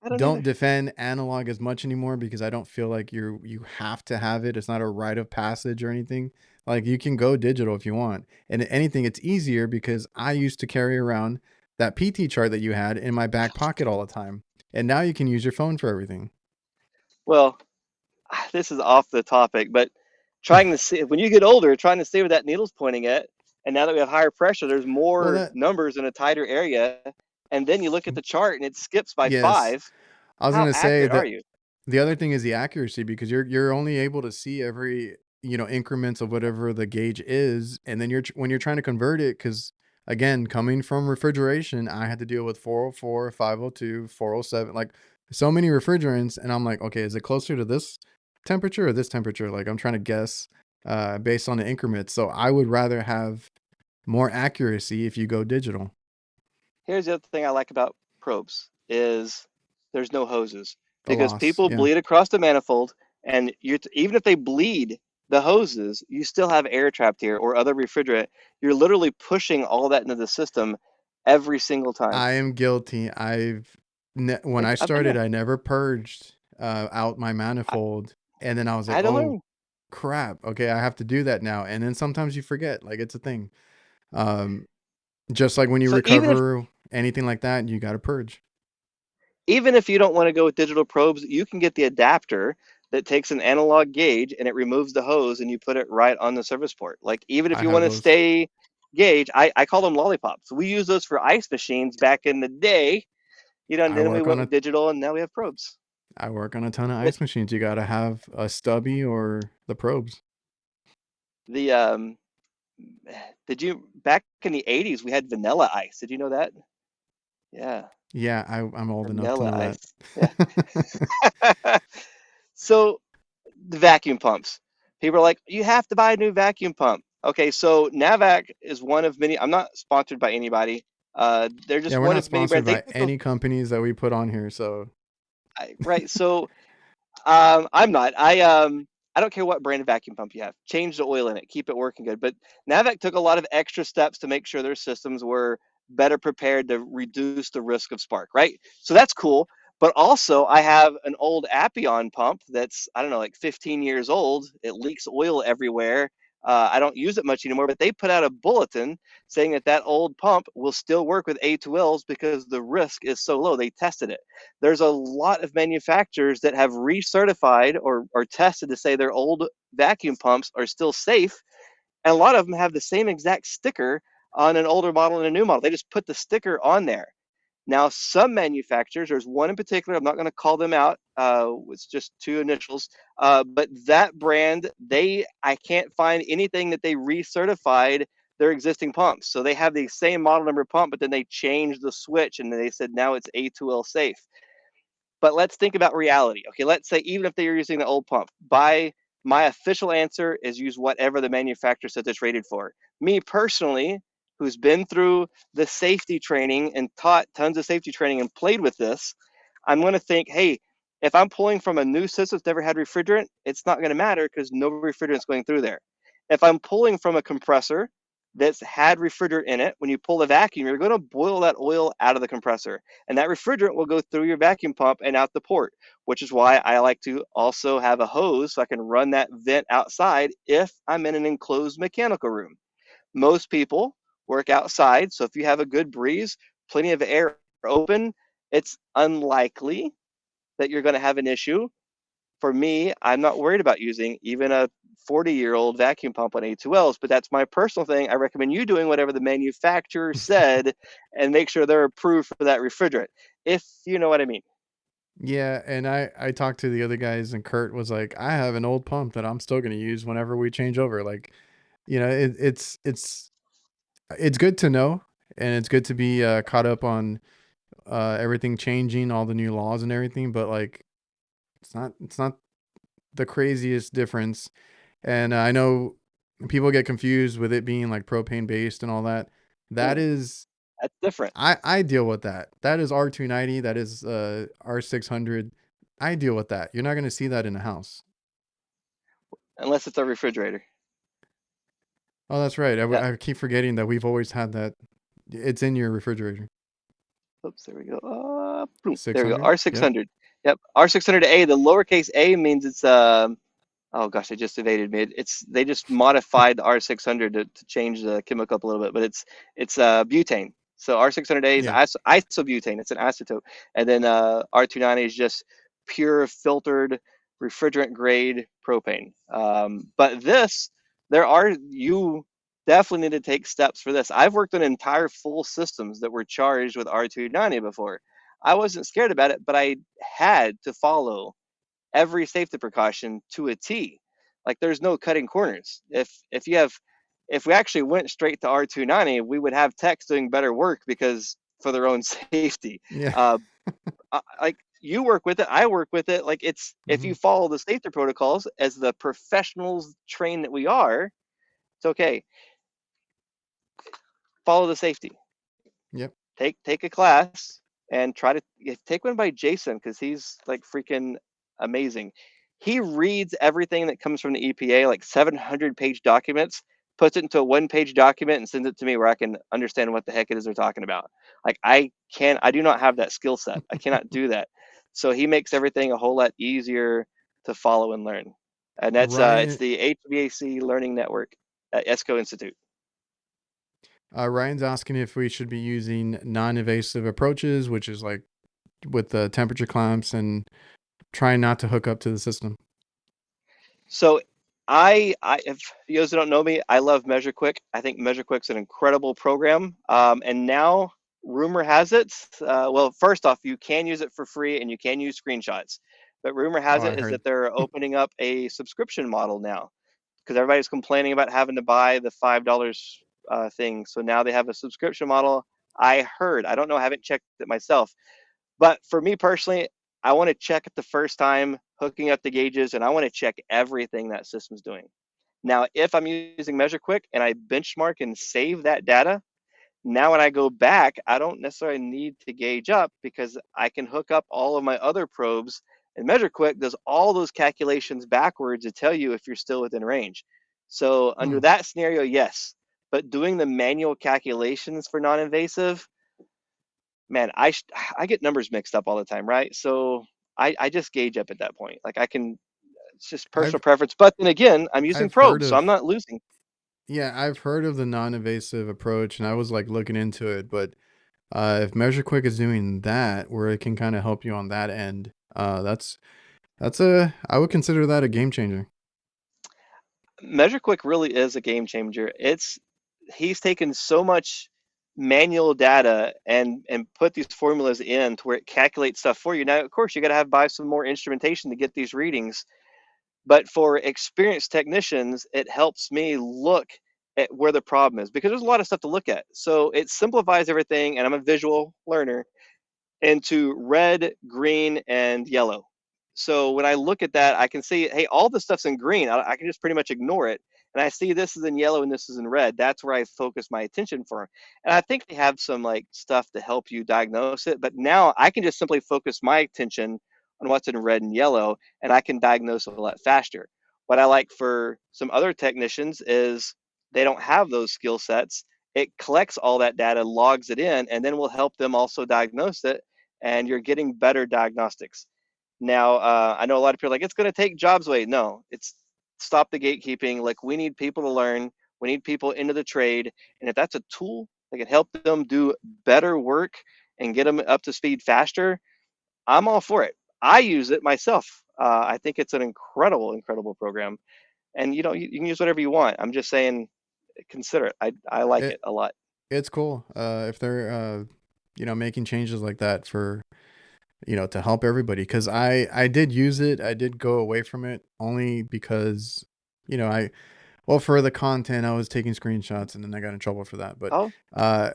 Speaker 1: I don't
Speaker 2: don't
Speaker 1: either.
Speaker 2: defend analog as much anymore because I don't feel like you have to have it. It's not a rite of passage or anything. Like you can go digital if you want. And if anything, it's easier because I used to carry around that PT chart that you had in my back pocket all the time. And now you can use your phone for everything.
Speaker 1: Well, this is off the topic, but trying to see when you get older, trying to see where that needle's pointing at, and now that we have higher pressure, there's
Speaker 2: Well,
Speaker 1: more
Speaker 2: that
Speaker 1: numbers in a tighter area, and then you look at the chart and it skips by
Speaker 2: yes.
Speaker 1: 5.
Speaker 2: I was
Speaker 1: How
Speaker 2: gonna say
Speaker 1: accurate are
Speaker 2: that
Speaker 1: you?
Speaker 2: the other thing is the accuracy because you're only able to see every increments of whatever the gauge is, and then when you're trying to convert it, because again, coming from refrigeration, I had to deal with 404, 502, 407, like so many refrigerants, and I'm like, okay, is it closer to this temperature or this temperature? Like I'm trying to guess based on the increments. So I would rather have more accuracy if you go digital.
Speaker 1: Here's the other thing I like about probes is there's no hoses
Speaker 2: The
Speaker 1: because
Speaker 2: loss,
Speaker 1: people
Speaker 2: yeah.
Speaker 1: bleed across the manifold, and even if they bleed the hoses, you still have air trapped here or other refrigerant. You're literally pushing all that into the system every single time.
Speaker 2: I am guilty. When I
Speaker 1: I've been
Speaker 2: started,
Speaker 1: there.
Speaker 2: I never purged out my
Speaker 1: I,
Speaker 2: manifold, and then I was
Speaker 1: I
Speaker 2: like,
Speaker 1: had to
Speaker 2: "Oh
Speaker 1: learn.
Speaker 2: crap! Okay, I have to do that now." And then sometimes you forget, like it's a thing. Um, just like when you
Speaker 1: So even if
Speaker 2: recover anything like that, you got to purge.
Speaker 1: even if you don't want to go with digital probes, you can get the adapter that takes an analog gauge and it removes the hose and you put it right on the service port. Like even if
Speaker 2: I
Speaker 1: you
Speaker 2: have
Speaker 1: want to
Speaker 2: those.
Speaker 1: stay gauge, I call them lollipops. We use those for ice machines back in the day, and
Speaker 2: I
Speaker 1: then we
Speaker 2: work
Speaker 1: went
Speaker 2: on
Speaker 1: with
Speaker 2: a
Speaker 1: digital and now we have probes.
Speaker 2: I work on a ton of
Speaker 1: But
Speaker 2: ice machines. You got to have a stubby or the probes.
Speaker 1: the did you back in the 80s we had vanilla ice. Did you know that? Yeah,
Speaker 2: Yeah, I'm old enough to
Speaker 1: vanilla
Speaker 2: know that.
Speaker 1: ice. Yeah. So the vacuum pumps. People are like, you have to buy a new vacuum pump. Okay, so Navac is one of many. I'm not sponsored by anybody. They're
Speaker 2: Yeah,
Speaker 1: just
Speaker 2: we're
Speaker 1: one
Speaker 2: not
Speaker 1: of many
Speaker 2: sponsored
Speaker 1: brands. They
Speaker 2: by
Speaker 1: took a
Speaker 2: any companies that we put on here, so
Speaker 1: right. So I'm not. I don't care what brand of vacuum pump you have. Change the oil in it. Keep it working good. But Navac took a lot of extra steps to make sure their systems were better prepared to reduce the risk of spark. Right. So that's cool. But also, I have an old Appion pump that's I don't know, like 15 years old. It leaks oil everywhere. I don't use it much anymore. But they put out a bulletin saying that that old pump will still work with A2Ls because the risk is so low. They tested it. There's a lot of manufacturers that have recertified or tested to say their old vacuum pumps are still safe. And a lot of them have the same exact sticker on an older model and a new model. They just put the sticker on there. Now, some manufacturers, there's one in particular, I'm not going to call them out. It's just two initials. But that brand, I can't find anything that they recertified their existing pumps. So they have the same model number pump, but then they changed the switch and they said now it's A2L safe. But let's think about reality. Okay, let's say even if they're using the old pump, my official answer is use whatever the manufacturer says it's rated for. Me personally, who's been through the safety training and taught tons of safety training and played with this, I'm going to think, hey, if I'm pulling from a new system that's never had refrigerant, it's not going to matter because no refrigerant's going through there. If I'm pulling from a compressor that's had refrigerant in it, when you pull the vacuum, you're going to boil that oil out of the compressor, and that refrigerant will go through your vacuum pump and out the port, which is why I like to also have a hose so I can run that vent outside if I'm in an enclosed mechanical room. Most people work outside, so if you have a good breeze, plenty of air open, it's unlikely that you're going to have an issue. For me, I'm not worried about using even a 40-year-old vacuum pump on A2Ls, but that's my personal thing. I recommend you doing whatever the manufacturer said and make sure they're approved for that refrigerant, if you know what I mean.
Speaker 2: Yeah, and I talked to the other guys, and Kurt was like, I have an old pump that I'm still going to use whenever we change over. Like, it's good to know, and it's good to be caught up on everything changing, all the new laws and everything. But like, it's not the craziest difference. And I know people get confused with it being like propane based and all that. That
Speaker 1: Mm,
Speaker 2: is,
Speaker 1: that's different,
Speaker 2: I deal with that. That is R290. That is R600. I deal with that. You're not going to see that in a house.
Speaker 1: unless it's a refrigerator.
Speaker 2: Oh, that's right.
Speaker 1: Yeah.
Speaker 2: I keep forgetting that we've always had that. It's in your refrigerator.
Speaker 1: Oops, there we go. Boom. There we go.
Speaker 2: 600. Yep.
Speaker 1: R600. Yep. R600A. The lowercase a means it's oh gosh, I just evaded me. It's they just modified the R600 to change the chemical up a little bit, but it's butane. So R600A is
Speaker 2: Yeah.
Speaker 1: isobutane. It's an isotope, and then R290 is just pure filtered refrigerant grade propane. But this, you definitely need to take steps for this. I've worked on entire full systems that were charged with R290 before. I wasn't scared about it, but I had to follow every safety precaution to a T. Like there's no cutting corners. If we actually went straight to R290, we would have techs doing better work because for their own safety.
Speaker 2: Yeah.
Speaker 1: Like you work with it, I work with it. Like it's if
Speaker 2: Hmm.
Speaker 1: you follow the safety protocols as the professionals trained that we are, it's okay. Follow the safety.
Speaker 2: Yep.
Speaker 1: Take a class and try to take one by Jason because he's like freaking amazing. He reads everything that comes from the EPA, like 700-page documents, puts it into a one-page document and sends it to me where I can understand what the heck it is they're talking about. Like I do not have that skill set. I cannot do that. So he makes everything a whole lot easier to follow and learn. And that's it's
Speaker 2: Ryan,
Speaker 1: the HVAC Learning Network at ESCO Institute.
Speaker 2: Ryan's asking if we should be using non-invasive approaches, which is like with the temperature clamps and trying not to hook up to the system.
Speaker 1: So if those who don't know me, I love MeasureQuick. I think MeasureQuick's an incredible program. And now rumor has it, well, first off, you can use it for free and you can use screenshots. But rumor
Speaker 2: Oh,
Speaker 1: has
Speaker 2: I
Speaker 1: it is
Speaker 2: heard.
Speaker 1: that they're opening up a subscription model now because everybody's complaining about having to buy the $5 thing. So now they have a subscription model. I heard. I don't know. I haven't checked it myself. But for me personally, I want to check it the first time hooking up the gauges, and I want to check everything that system's doing. Now, if I'm using MeasureQuick and I benchmark and save that data, now when I go back, I don't necessarily need to gauge up because I can hook up all of my other probes, and MeasureQuick does all those calculations backwards to tell you if you're still within range. So under
Speaker 2: Hmm.
Speaker 1: that scenario, yes. But doing the manual calculations for non-invasive, man, I get numbers mixed up all the time, right? So I just gauge up at that point. Like I can, it's just personal
Speaker 2: I've
Speaker 1: preference. But then again, I'm using
Speaker 2: I've heard
Speaker 1: probes, so I'm
Speaker 2: of
Speaker 1: not losing.
Speaker 2: yeah, I've heard of the non-invasive approach, and I was like looking into it. But if MeasureQuick is doing that, where it can kind of help you on that end, that's a I would consider that a game changer.
Speaker 1: MeasureQuick really is a game changer. He's taken so much manual data and put these formulas in to where it calculates stuff for you. Now, of course, you got to have buy some more instrumentation to get these readings. But for experienced technicians, it helps me look at where the problem is, because there's a lot of stuff to look at. So it simplifies everything, and I'm a visual learner, into red, green, and yellow. So when I look at that, I can see, hey, all the stuff's in green. I can just pretty much ignore it. And I see this is in yellow and this is in red. That's where I focus my attention for. And I think they have some like stuff to help you diagnose it. But now I can just simply focus my attention on what's in red and yellow, and I can diagnose it a lot faster. What I like for some other technicians is they don't have those skill sets. It collects all that data, logs it in, and then will help them also diagnose it, and you're getting better diagnostics. Now, I know a lot of people are like, it's going to take jobs away. No, it's stop the gatekeeping. Like, we need people to learn. We need people into the trade. And if that's a tool that can help them do better work and get them up to speed faster, I'm all for it. I use it myself. I think it's an incredible, incredible program. And you can use whatever you want. I'm just saying, consider it. I like
Speaker 2: It
Speaker 1: it a lot.
Speaker 2: it's cool. If they're making changes like that for to help everybody, because I did use it. I did go away from it only because I well, for the content I was taking screenshots and then I got in trouble for that. But
Speaker 1: Oh,
Speaker 2: uh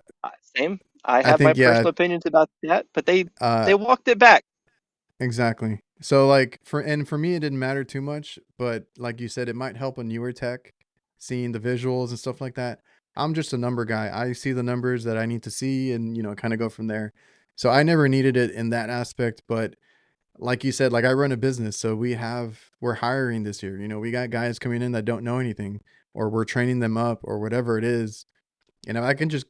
Speaker 1: same. I
Speaker 2: I
Speaker 1: have my
Speaker 2: think, yeah,
Speaker 1: personal opinions about that, but
Speaker 2: uh
Speaker 1: they walked it back.
Speaker 2: exactly. So like for me it didn't matter too much, but like you said, it might help a newer tech seeing the visuals and stuff like that. I'm just a number guy. I see the numbers that I need to see and kind of go from there. So I never needed it in that aspect, but like you said, like I run a business, so we're hiring this year. We got guys coming in that don't know anything, or we're training them up or whatever it is. And if I can just,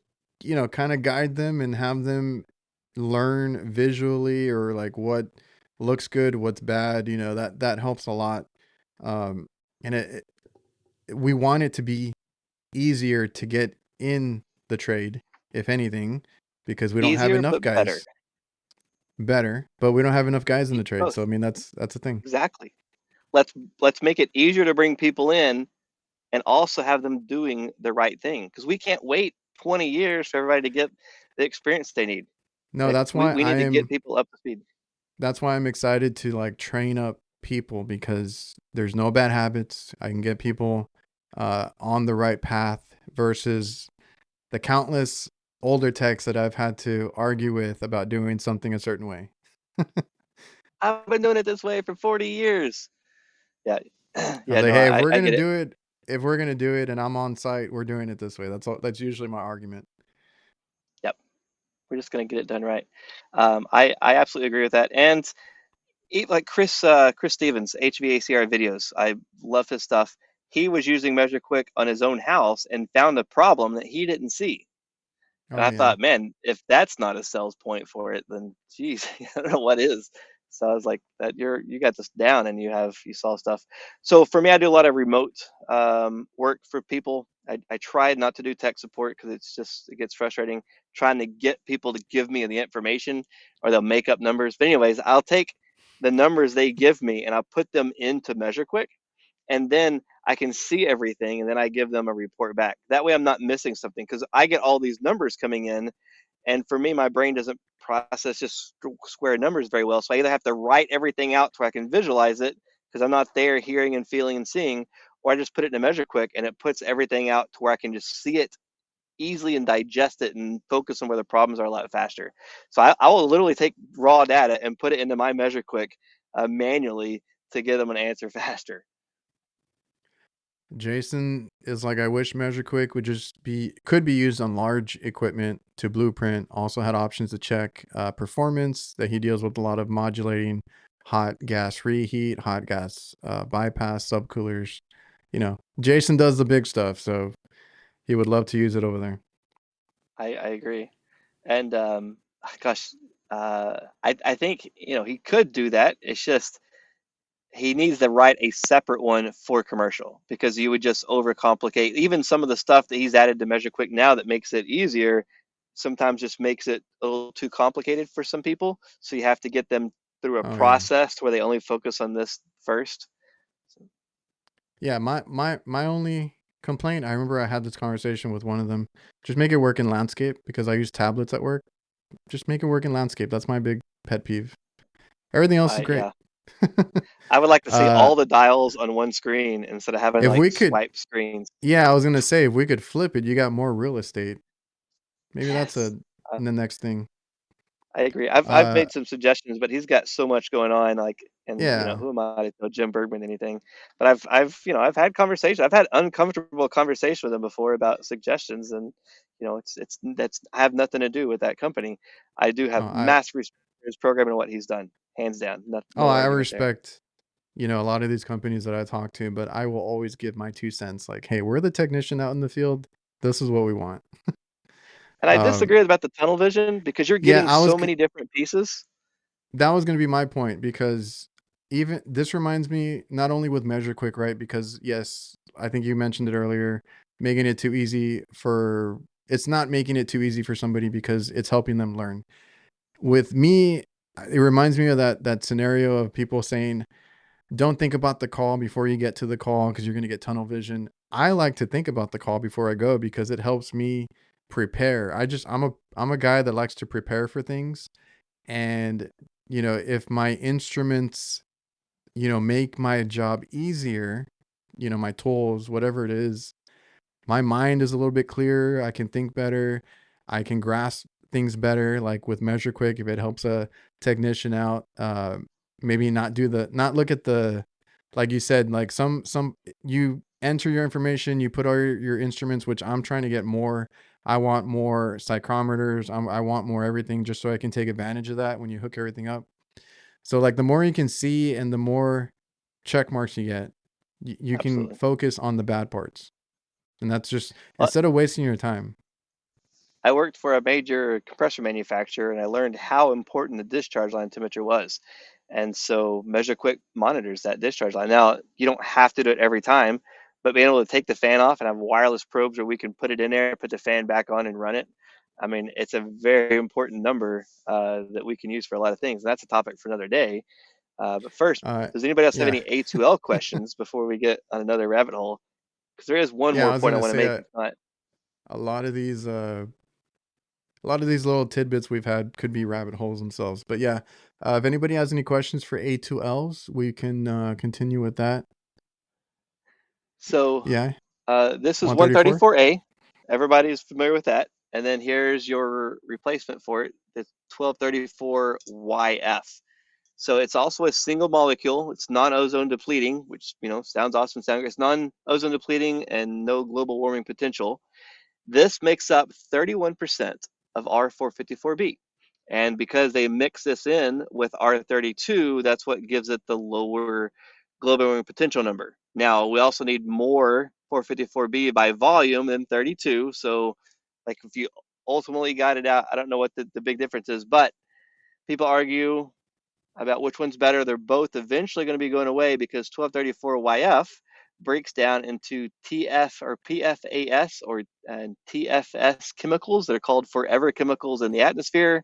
Speaker 2: kind of guide them and have them learn visually or like what looks good, what's bad, that helps a lot. Um, and we want it to be easier to get in the trade, if anything, because we don't have
Speaker 1: Easier
Speaker 2: enough
Speaker 1: but better.
Speaker 2: guys. Better, but we don't have enough guys in the trade. So
Speaker 1: Both.
Speaker 2: I mean, that's the thing.
Speaker 1: Exactly. Let's let's make it easier to bring people in and also have them doing the right thing, because we can't wait 20 years for everybody to get the experience they need.
Speaker 2: No,
Speaker 1: Like,
Speaker 2: that's
Speaker 1: we,
Speaker 2: why
Speaker 1: we need to get people up to speed.
Speaker 2: I'm excited to like train up people because there's no bad habits. I can get people on the right path versus the countless older techs that I've had to argue with about doing something a certain way.
Speaker 1: I've been doing it this way for 40 years. Yeah.
Speaker 2: I was
Speaker 1: Yeah,
Speaker 2: like,
Speaker 1: no,
Speaker 2: hey,
Speaker 1: I get it.
Speaker 2: if we're gonna do it and I'm on site, we're doing it this way. That's all. That's usually my argument.
Speaker 1: Yep. We're just going to get it done right. I absolutely agree with that. And like Chris Stevens, HVACR videos. I love his stuff. He was using Measure Quick on his own house and found a problem that he didn't see. And
Speaker 2: Oh
Speaker 1: I
Speaker 2: yeah.
Speaker 1: thought, man, if that's not a sales point for it, then geez, I don't know what is. So I was like, that you got this down, and you saw stuff. So for me, I do a lot of remote work for people. I try not to do tech support because it gets frustrating trying to get people to give me the information, or they'll make up numbers. But anyways, I'll take the numbers they give me and I'll put them into MeasureQuick, and then I can see everything, and then I give them a report back. That way I'm not missing something, because I get all these numbers coming in, and for me, my brain doesn't process just square numbers very well. So I either have to write everything out so I can visualize it, because I'm not there hearing and feeling and seeing, or I just put it in a Measure Quick and it puts everything out to where I can just see it easily and digest it and focus on where the problems are a lot faster. So I will literally take raw data and put it into my Measure Quick manually to get them an answer faster.
Speaker 2: Jason is like, I wish Measure Quick could be used on large equipment to blueprint. Also had options to check performance. That he deals with a lot of modulating hot gas reheat, hot gas bypass, subcoolers. Jason does the big stuff, so he would love to use it over there.
Speaker 1: I agree. And gosh, I think he could do that. It's just he needs to write a separate one for commercial, because you would just overcomplicate. Even some of the stuff that he's added to Measure Quick now that makes it easier, sometimes just makes it a little too complicated for some people. So you have to get them through a
Speaker 2: Oh yeah,
Speaker 1: process where they only focus on this first. So,
Speaker 2: yeah. My only complaint. I remember I had this conversation with one of them. Just make it work in landscape because I use tablets at work. Just make it work in landscape. That's my big pet peeve. Everything else is great.
Speaker 1: yeah, I would like to see
Speaker 2: uh,
Speaker 1: all the dials on one screen instead of having
Speaker 2: if
Speaker 1: like
Speaker 2: we could,
Speaker 1: swipe screens.
Speaker 2: yeah, I was gonna say if we could flip it, you got more real estate. Maybe that's
Speaker 1: Yes.
Speaker 2: a the next thing.
Speaker 1: I agree. I've
Speaker 2: Uh,
Speaker 1: made some suggestions, but he's got so much going on. Like, and
Speaker 2: yeah.
Speaker 1: who am I to tell Jim Bergman anything? But I've had conversations. I've had uncomfortable conversations with him before about suggestions, and it's that's I have nothing to do with that company. I do
Speaker 2: Oh,
Speaker 1: have massive respect for his program and what he's done, hands down. No, no
Speaker 2: I
Speaker 1: argument there.
Speaker 2: respect, a lot of these companies that I talk to, but I will always give my 2 cents like, "Hey, we're the technician out in the field. This is what we want."
Speaker 1: And I
Speaker 2: Um,
Speaker 1: disagree about the tunnel vision because you're
Speaker 2: yeah,
Speaker 1: getting so many different pieces.
Speaker 2: that was gonna be my point because even this reminds me not only with Measure Quick, right? Because yes, I think you mentioned it earlier, making it too easy for it's not making it too easy for somebody because it's helping them learn. With me, it reminds me of that scenario of people saying, "Don't think about the call before you get to the call because you're gonna get tunnel vision." I like to think about the call before I go because it helps me prepare. I'm a guy that likes to prepare for things, and if my instruments make my job easier, my tools, whatever it is, my mind is a little bit clearer. I can think better. I can grasp things better. Like with Measure Quick, if it helps a technician out, maybe not look at the, like you said, like you enter your information, you put all your instruments, which I'm trying to get more. I want more psychrometers. I want more everything just so I can take advantage of that when you hook everything up. So like the more you can see and the more check marks you get, you can
Speaker 1: Absolutely.
Speaker 2: focus on the bad parts. And that's just
Speaker 1: Well,
Speaker 2: instead of wasting your time.
Speaker 1: I worked for a major compressor manufacturer and I learned how important the discharge line temperature was. And so Measure Quick monitors that discharge line. Now, you don't have to do it every time, but being able to take the fan off and have wireless probes where we can put it in there, put the fan back on and run it. I mean, it's a very important number that we can use for a lot of things. And that's a topic for another day. But first,
Speaker 2: Uh,
Speaker 1: does anybody else have
Speaker 2: yeah,
Speaker 1: any A2L questions before we get on another rabbit hole? Because there is one
Speaker 2: yeah.
Speaker 1: more
Speaker 2: I was
Speaker 1: point I
Speaker 2: gonna
Speaker 1: want to
Speaker 2: say
Speaker 1: make. It's not.
Speaker 2: a lot of these, little tidbits we've had could be rabbit holes themselves. But yeah, if anybody has any questions for A2Ls, we can continue with that.
Speaker 1: So
Speaker 2: Yeah,
Speaker 1: this is
Speaker 2: 134.
Speaker 1: 134A. Everybody's familiar with that. And then here's your replacement for it. It's 1234YF. So it's also a single molecule. It's non-ozone depleting, which sounds awesome. It's non-ozone depleting and no global warming potential. This makes up 31% of R454B. And because they mix this in with R32, that's what gives it the lower global warming potential number. Now, we also need more 454B by volume than 32. So, like, if you ultimately got it out, I don't know what the big difference is, but people argue about which one's better. They're both eventually going to be going away because 1234YF breaks down into TF or PFAS or TFS chemicals that are called forever chemicals in the atmosphere.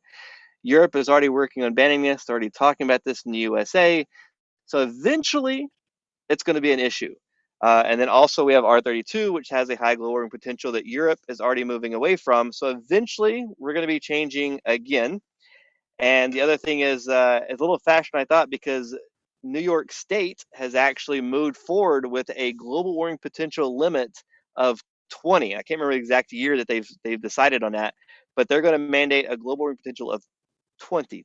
Speaker 1: Europe is already working on banning this, they're already talking about this in the USA. So eventually it's going to be an issue. And then also we have R32, which has a high global warming potential that Europe is already moving away from. So eventually we're going to be changing again. And the other thing is, it's a little fashion, I thought, because New York State has actually moved forward with a global warming potential limit of 20. I can't remember the exact year that they've decided on that, but they're going to mandate a global warming potential of 20.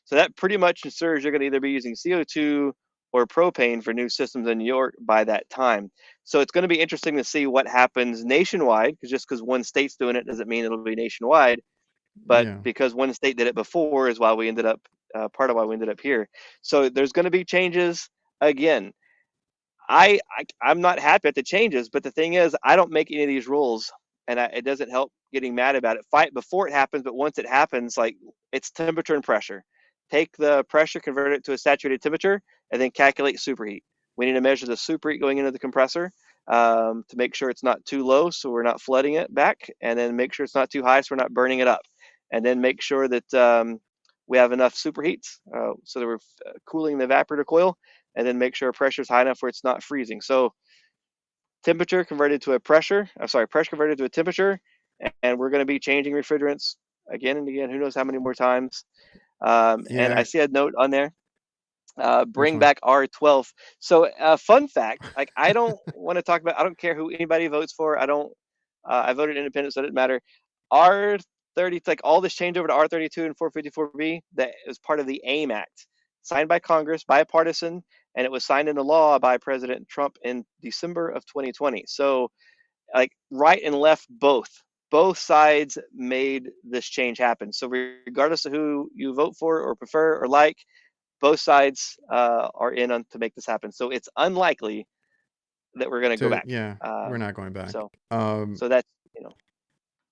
Speaker 1: So that pretty much ensures you're going to either be using CO2 or propane for new systems in New York by that time. So it's going to be interesting to see what happens nationwide, because just because one state's doing it doesn't mean it'll be nationwide, but
Speaker 2: Yeah,
Speaker 1: because one state did it before is why we ended up part of why we ended up here. So there's going to be changes again. I'm not happy at the changes, but the thing is, I don't make any of these rules, and it doesn't help getting mad about it. Fight before it happens, but once it happens, like, it's temperature and pressure. Take the pressure, convert it to a saturated temperature, and then calculate superheat. We need to measure the superheat going into the compressor to make sure it's not too low, so we're not flooding it back, and then make sure it's not too high, so we're not burning it up, and then make sure that we have enough superheat so that we're cooling the evaporator coil, and then make sure pressure is high enough where it's not freezing. So temperature converted to a pressure, pressure converted to a temperature, and we're going to be changing refrigerants again and again, who knows how many more times. And I
Speaker 2: yeah,
Speaker 1: see a note on there
Speaker 2: Which
Speaker 1: bring
Speaker 2: one?
Speaker 1: back R12. So, fun fact, like I don't want to talk about, I don't care who anybody votes for. I don't, I voted independent, so it didn't matter. R30, like all this change over to R32 and 454B, that is part of the AIM Act, signed by Congress, bipartisan, and it was signed into law by President Trump in December of 2020. So, like right and left, both sides made this change happen. So, regardless of who you vote for or prefer or like, both sides are in on to make this happen. So it's unlikely that we're going to go back.
Speaker 2: Yeah, we're
Speaker 1: Um,
Speaker 2: not going back.
Speaker 1: so
Speaker 2: Um,
Speaker 1: so that's, you know,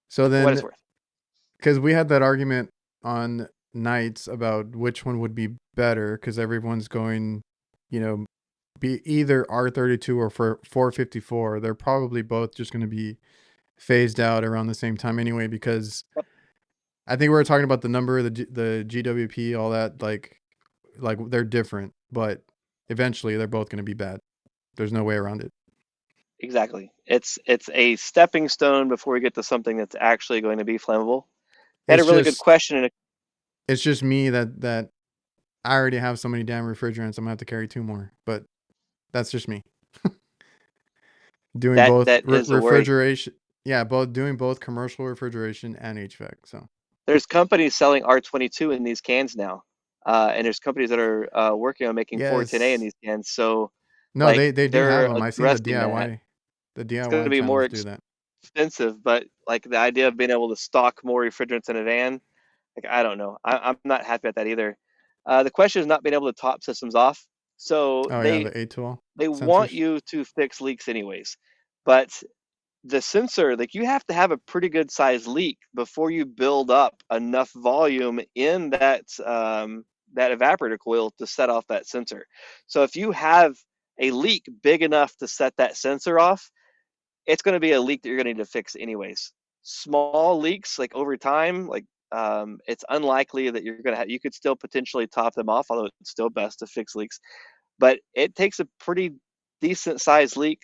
Speaker 2: so
Speaker 1: for what it's
Speaker 2: then,
Speaker 1: worth.
Speaker 2: because we had that argument on nights about which one would be better, because everyone's going, you know, be either R32 or for 454. They're probably both just going to be phased out around the same time anyway, because
Speaker 1: Yep.
Speaker 2: I think we were talking about the number, the GWP, all that, like they're different, but eventually they're both going to be bad. There's no way around it.
Speaker 1: Exactly. It's a stepping stone before we get to something that's actually going to be flammable. I had a
Speaker 2: It's
Speaker 1: really good
Speaker 2: just
Speaker 1: question.
Speaker 2: it's just me that I already have so many damn refrigerants. I'm gonna have to carry two more, but that's just me doing both
Speaker 1: That is a worry.
Speaker 2: refrigeration. Yeah, both doing both commercial refrigeration and HVAC. So
Speaker 1: There's companies selling R22 in these cans now, and there's companies that are working on making 410A in
Speaker 2: yes,
Speaker 1: these cans. So,
Speaker 2: no,
Speaker 1: like,
Speaker 2: they do have
Speaker 1: they're
Speaker 2: them. I seen
Speaker 1: addressing that.
Speaker 2: the
Speaker 1: It's going to
Speaker 2: DIY
Speaker 1: be more
Speaker 2: channels do that.
Speaker 1: expensive, but like the idea of being able to stock more refrigerants in a van, like I don't know. I'm not happy about that either. The question is not being able to top systems off. So
Speaker 2: Oh yeah, the A2L
Speaker 1: they want
Speaker 2: sensors.
Speaker 1: you to fix leaks anyways, but the sensor, like you have to have a pretty good size leak before you build up enough volume in that evaporator coil to set off that sensor. So if you have a leak big enough to set that sensor off, it's going to be a leak that you're going to need to fix anyways. Small leaks, like over time, like it's unlikely that you're going to have, you could still potentially top them off, although it's still best to fix leaks. But it takes a pretty decent sized leak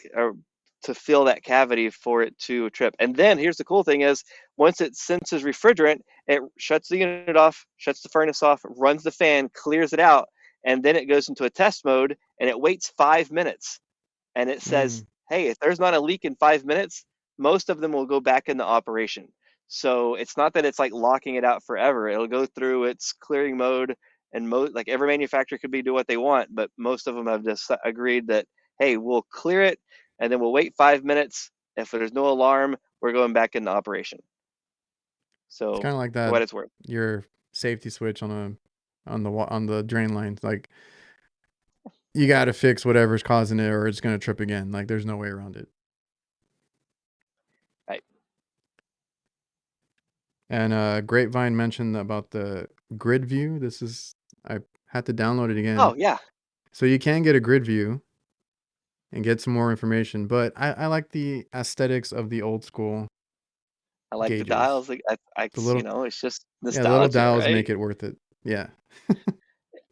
Speaker 1: to fill that cavity for it to trip. And then here's the cool thing is once it senses refrigerant, it shuts the unit off, shuts the furnace off, runs the fan, clears it out, and then it goes into a test mode and it waits 5 minutes and it says,
Speaker 2: Mm.
Speaker 1: hey, if there's not a leak in 5 minutes, most of them will go back into operation. So it's not that it's like locking it out forever. It'll go through its clearing mode, and like every manufacturer could be do what they want, but most of them have just agreed that, hey, we'll clear it and then we'll wait 5 minutes. If there's no alarm, we're going back into operation.
Speaker 2: It's
Speaker 1: So
Speaker 2: kind of like
Speaker 1: for
Speaker 2: that
Speaker 1: what it's worth.
Speaker 2: your safety switch on the drain lines. Like you got to fix whatever's causing it, or it's gonna trip again. Like there's no way around it.
Speaker 1: Right.
Speaker 2: And Grapevine mentioned about the grid view. I had to download it
Speaker 1: Oh
Speaker 2: again.
Speaker 1: yeah,
Speaker 2: So you can get a grid view and get some more information, but I like the aesthetics of the old school
Speaker 1: I like the
Speaker 2: gauges.
Speaker 1: dials. Like,
Speaker 2: The little,
Speaker 1: it's just
Speaker 2: yeah, little
Speaker 1: nostalgia,
Speaker 2: dials make
Speaker 1: right?
Speaker 2: it worth it. Yeah.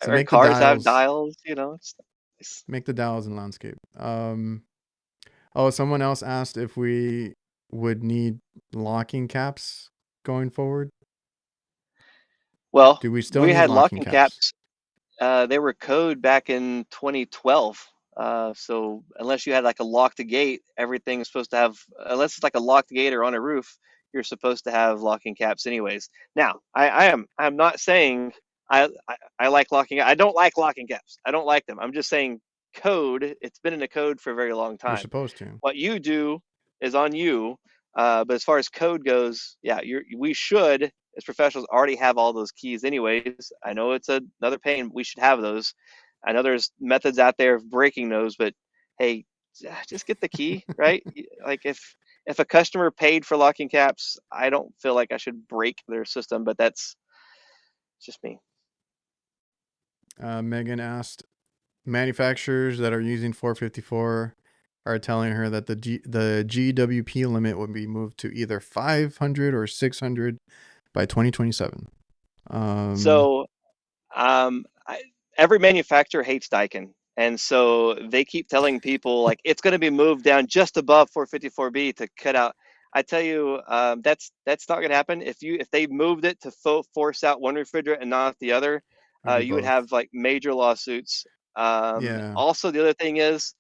Speaker 2: So
Speaker 1: Or cars have dials. It's
Speaker 2: make the dials in landscape. Oh, someone else asked if we would need locking caps going forward.
Speaker 1: well,
Speaker 2: Do we still
Speaker 1: we
Speaker 2: need
Speaker 1: had
Speaker 2: locking
Speaker 1: locking
Speaker 2: caps?
Speaker 1: caps. They were code back in 2012. So unless you had like a locked gate, everything's supposed to have, unless it's like a locked gate or on a roof, you're supposed to have locking caps anyways. Now, I'm not saying I like locking. I don't like locking caps. I don't like them. I'm just saying code. It's been in the code for a very long
Speaker 2: You're
Speaker 1: time.
Speaker 2: supposed to.
Speaker 1: What you do is on you. But as far as code goes, yeah, we should, as professionals, already have all those keys anyways. I know it's another pain. We should have those. I know there's methods out there of breaking those, but hey, just get the key, right? Like if a customer paid for locking caps, I don't feel like I should break their system, but that's just me.
Speaker 2: Megan asked, manufacturers that are using 454 are telling her that the GWP limit would be moved to either 500 or 600 by 2027. Um,
Speaker 1: So I, every manufacturer hates Daikin. And so they keep telling people like it's going to be moved down just above 454B to cut out. I tell you, that's not going to happen. If they moved it to force out one refrigerant and not the other,
Speaker 2: It'd be
Speaker 1: You would
Speaker 2: both.
Speaker 1: have like major lawsuits.
Speaker 2: Yeah.
Speaker 1: Also, the other thing is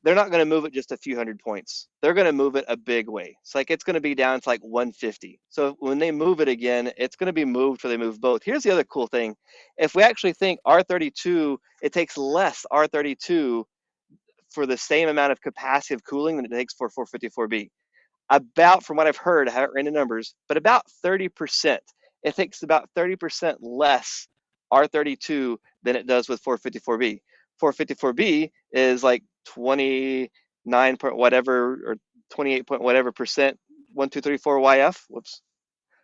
Speaker 1: they're not going to move it just a few hundred points. They're going to move it a big way. It's like it's going to be down to like 150. So when they move it again, it's going to be moved where they move both. Here's the other cool thing. If we actually think R32, it takes less R32 for the same amount of capacity of cooling than it takes for 454B. About, from what I've heard, I haven't ran the numbers, but about 30%. It takes about 30% less R32 than it does with 454B. 454B is like 29 point whatever or 28 point whatever percent 1234 YF. Whoops.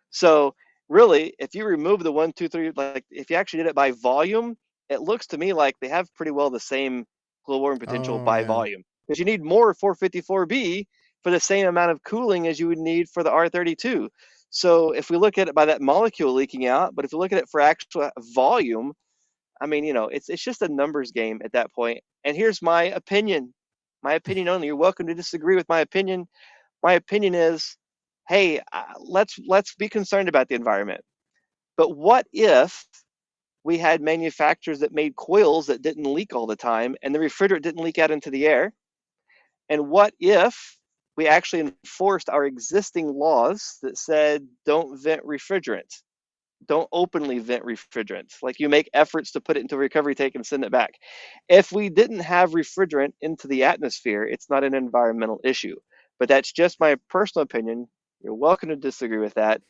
Speaker 1: So really, if you remove the 123, like if you actually did it by volume, it looks to me like they have pretty well the same global warming potential
Speaker 2: Oh
Speaker 1: by
Speaker 2: yeah.
Speaker 1: volume, because you need more 454B for the same amount of cooling as you would need for the R32. So if we look at it by that molecule leaking out, but if you look at it for actual volume, I mean, it's just a numbers game at that point. And here's my opinion. My opinion only. You're welcome to disagree with my opinion. My opinion is, hey, let's be concerned about the environment. But what if we had manufacturers that made coils that didn't leak all the time and the refrigerant didn't leak out into the air? And what if we actually enforced our existing laws that said don't vent refrigerant, don't openly vent refrigerant, like you make efforts to put it into a recovery tank and send it back? If we didn't have refrigerant into the atmosphere, it's not an environmental issue. But that's just my personal opinion. You're welcome to disagree with that.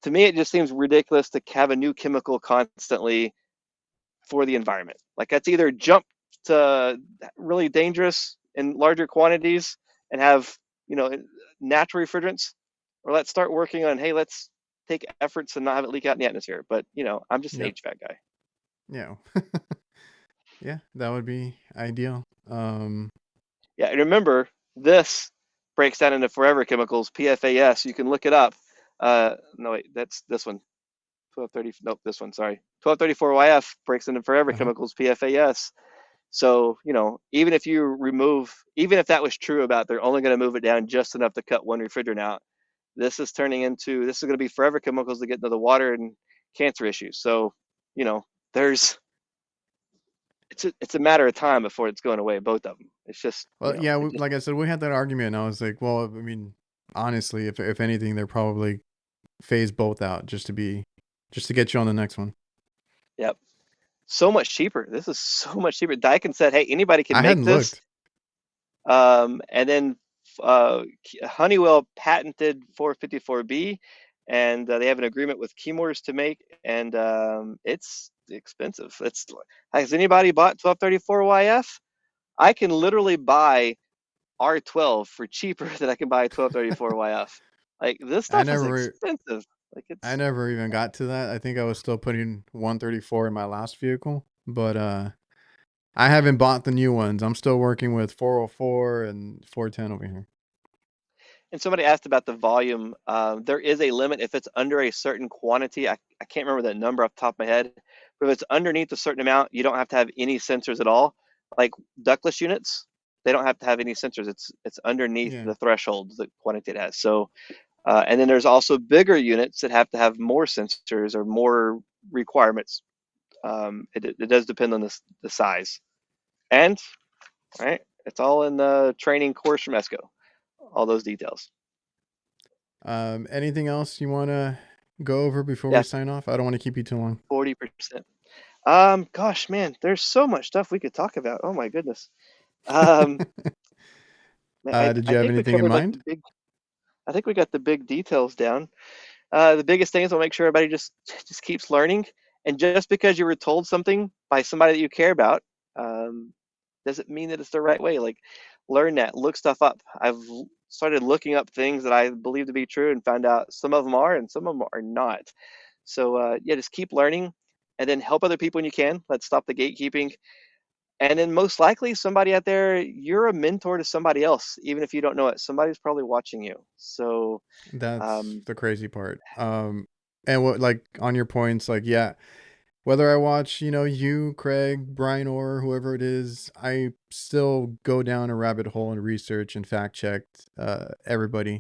Speaker 1: To me, it just seems ridiculous to have a new chemical constantly for the environment. Like, that's either jump to really dangerous in larger quantities and have, you know, natural refrigerants, or let's start working on, hey, let's take efforts and not have it leak out in the atmosphere. But, I'm just an
Speaker 2: Yep.
Speaker 1: HVAC guy.
Speaker 2: Yeah. Yeah, that would be ideal.
Speaker 1: Yeah, and remember, this breaks down into forever chemicals, PFAS. You can look it up. No, wait, that's this one. 1230, nope, this one, sorry. 1234 YF breaks into forever
Speaker 2: Uh-huh.
Speaker 1: chemicals, PFAS. So, even if you remove, even if that was true about they're only going to move it down just enough to cut one refrigerant out, this is going to be forever chemicals that get into the water and cancer issues. So, you know, there's, it's a matter of time before it's going away, both of them. It's just,
Speaker 2: Well, yeah,
Speaker 1: it just,
Speaker 2: like I said, we had that argument, and I was like, well, I mean, honestly, if anything, they're probably phase both out just to get you on the next one.
Speaker 1: yep. So much cheaper. This is so much cheaper. Daikin said, hey, anybody can
Speaker 2: I
Speaker 1: make
Speaker 2: hadn't
Speaker 1: this.
Speaker 2: looked.
Speaker 1: And then Honeywell patented 454B, and they have an agreement with Chemours to make, and it's expensive. Has anybody bought 1234 YF? I can literally buy R12 for cheaper than I can buy 1234 YF. Like, this
Speaker 2: I
Speaker 1: stuff is
Speaker 2: never
Speaker 1: expensive. Like,
Speaker 2: I
Speaker 1: it's
Speaker 2: never even got to that. I think I was still putting 134 in my last vehicle, but I haven't bought the new ones. I'm still working with 404 and 410 over here.
Speaker 1: And somebody asked about the volume. There is a limit if it's under a certain quantity. I can't remember that number off the top of my head, but if it's underneath a certain amount, you don't have to have any sensors at all. Like ductless units, they don't have to have any sensors. It's underneath
Speaker 2: Yeah.
Speaker 1: the threshold, the quantity it has. So, and then there's also bigger units that have to have more sensors or more requirements. It does depend on the size. And right, it's all in the training course from ESCO. All those details.
Speaker 2: Anything else you want to go over before we
Speaker 1: Yeah,
Speaker 2: sign off? I don't want to keep you too long.
Speaker 1: 40%. Gosh, man, there's so much stuff we could talk about. Oh my goodness. Um, I,
Speaker 2: Did
Speaker 1: I
Speaker 2: you have
Speaker 1: think we
Speaker 2: anything in
Speaker 1: covered like
Speaker 2: mind?
Speaker 1: I think we got the big details down. The biggest thing is I'll make sure everybody just keeps learning. And just because you were told something by somebody that you care about, um, doesn't mean that it's the right way. Like, learn that, look stuff up. I've started looking up things that I believe to be true and found out some of them are and some of them are not. So yeah, just keep learning and then help other people when you can. Let's stop the gatekeeping. And then most likely somebody out there, you're a mentor to somebody else, even if you don't know it. Somebody's probably watching you. So
Speaker 2: That's
Speaker 1: um,
Speaker 2: the crazy part. And what, like, on your points, like, yeah, whether I watch, you, Craig, Brian, or whoever it is, I still go down a rabbit hole and research and fact check everybody.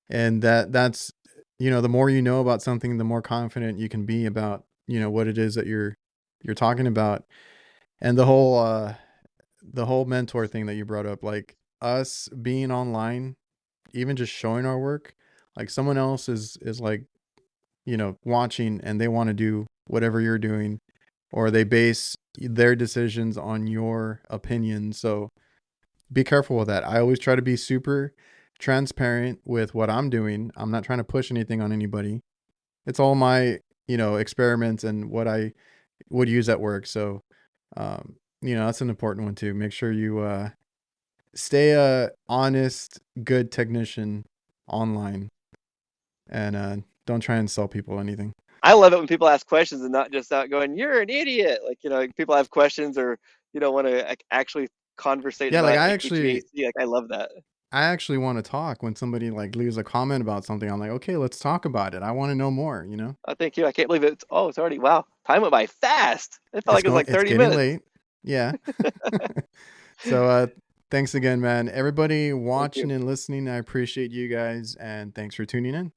Speaker 2: And that's, the more you know about something, the more confident you can be about, what it is that you're talking about, and the whole mentor thing that you brought up, like us being online, even just showing our work, like someone else is like, watching and they want to do whatever you're doing, or they base their decisions on your opinion. So be careful with that. I always try to be super transparent with what I'm doing. I'm not trying to push anything on anybody. It's all my, experiments and what I would use at work. So, that's an important one too. Make sure you stay a honest, good technician online, and don't try and sell people anything.
Speaker 1: I love it when people ask questions and not just out going, "You're an idiot." Like, people have questions or want to like, actually conversate
Speaker 2: Yeah, like
Speaker 1: about HVAC. Like, I love that.
Speaker 2: I actually want to talk when somebody like leaves a comment about something. I'm like, okay, let's talk about it. I want to know more.
Speaker 1: Oh, thank you. I can't believe it's already, wow. Time went by fast. It felt like it was like
Speaker 2: It's
Speaker 1: 30
Speaker 2: getting
Speaker 1: minutes.
Speaker 2: late. Yeah. So thanks again, man. Everybody
Speaker 1: Thank you.
Speaker 2: watching and listening, I appreciate you guys, and thanks for tuning in.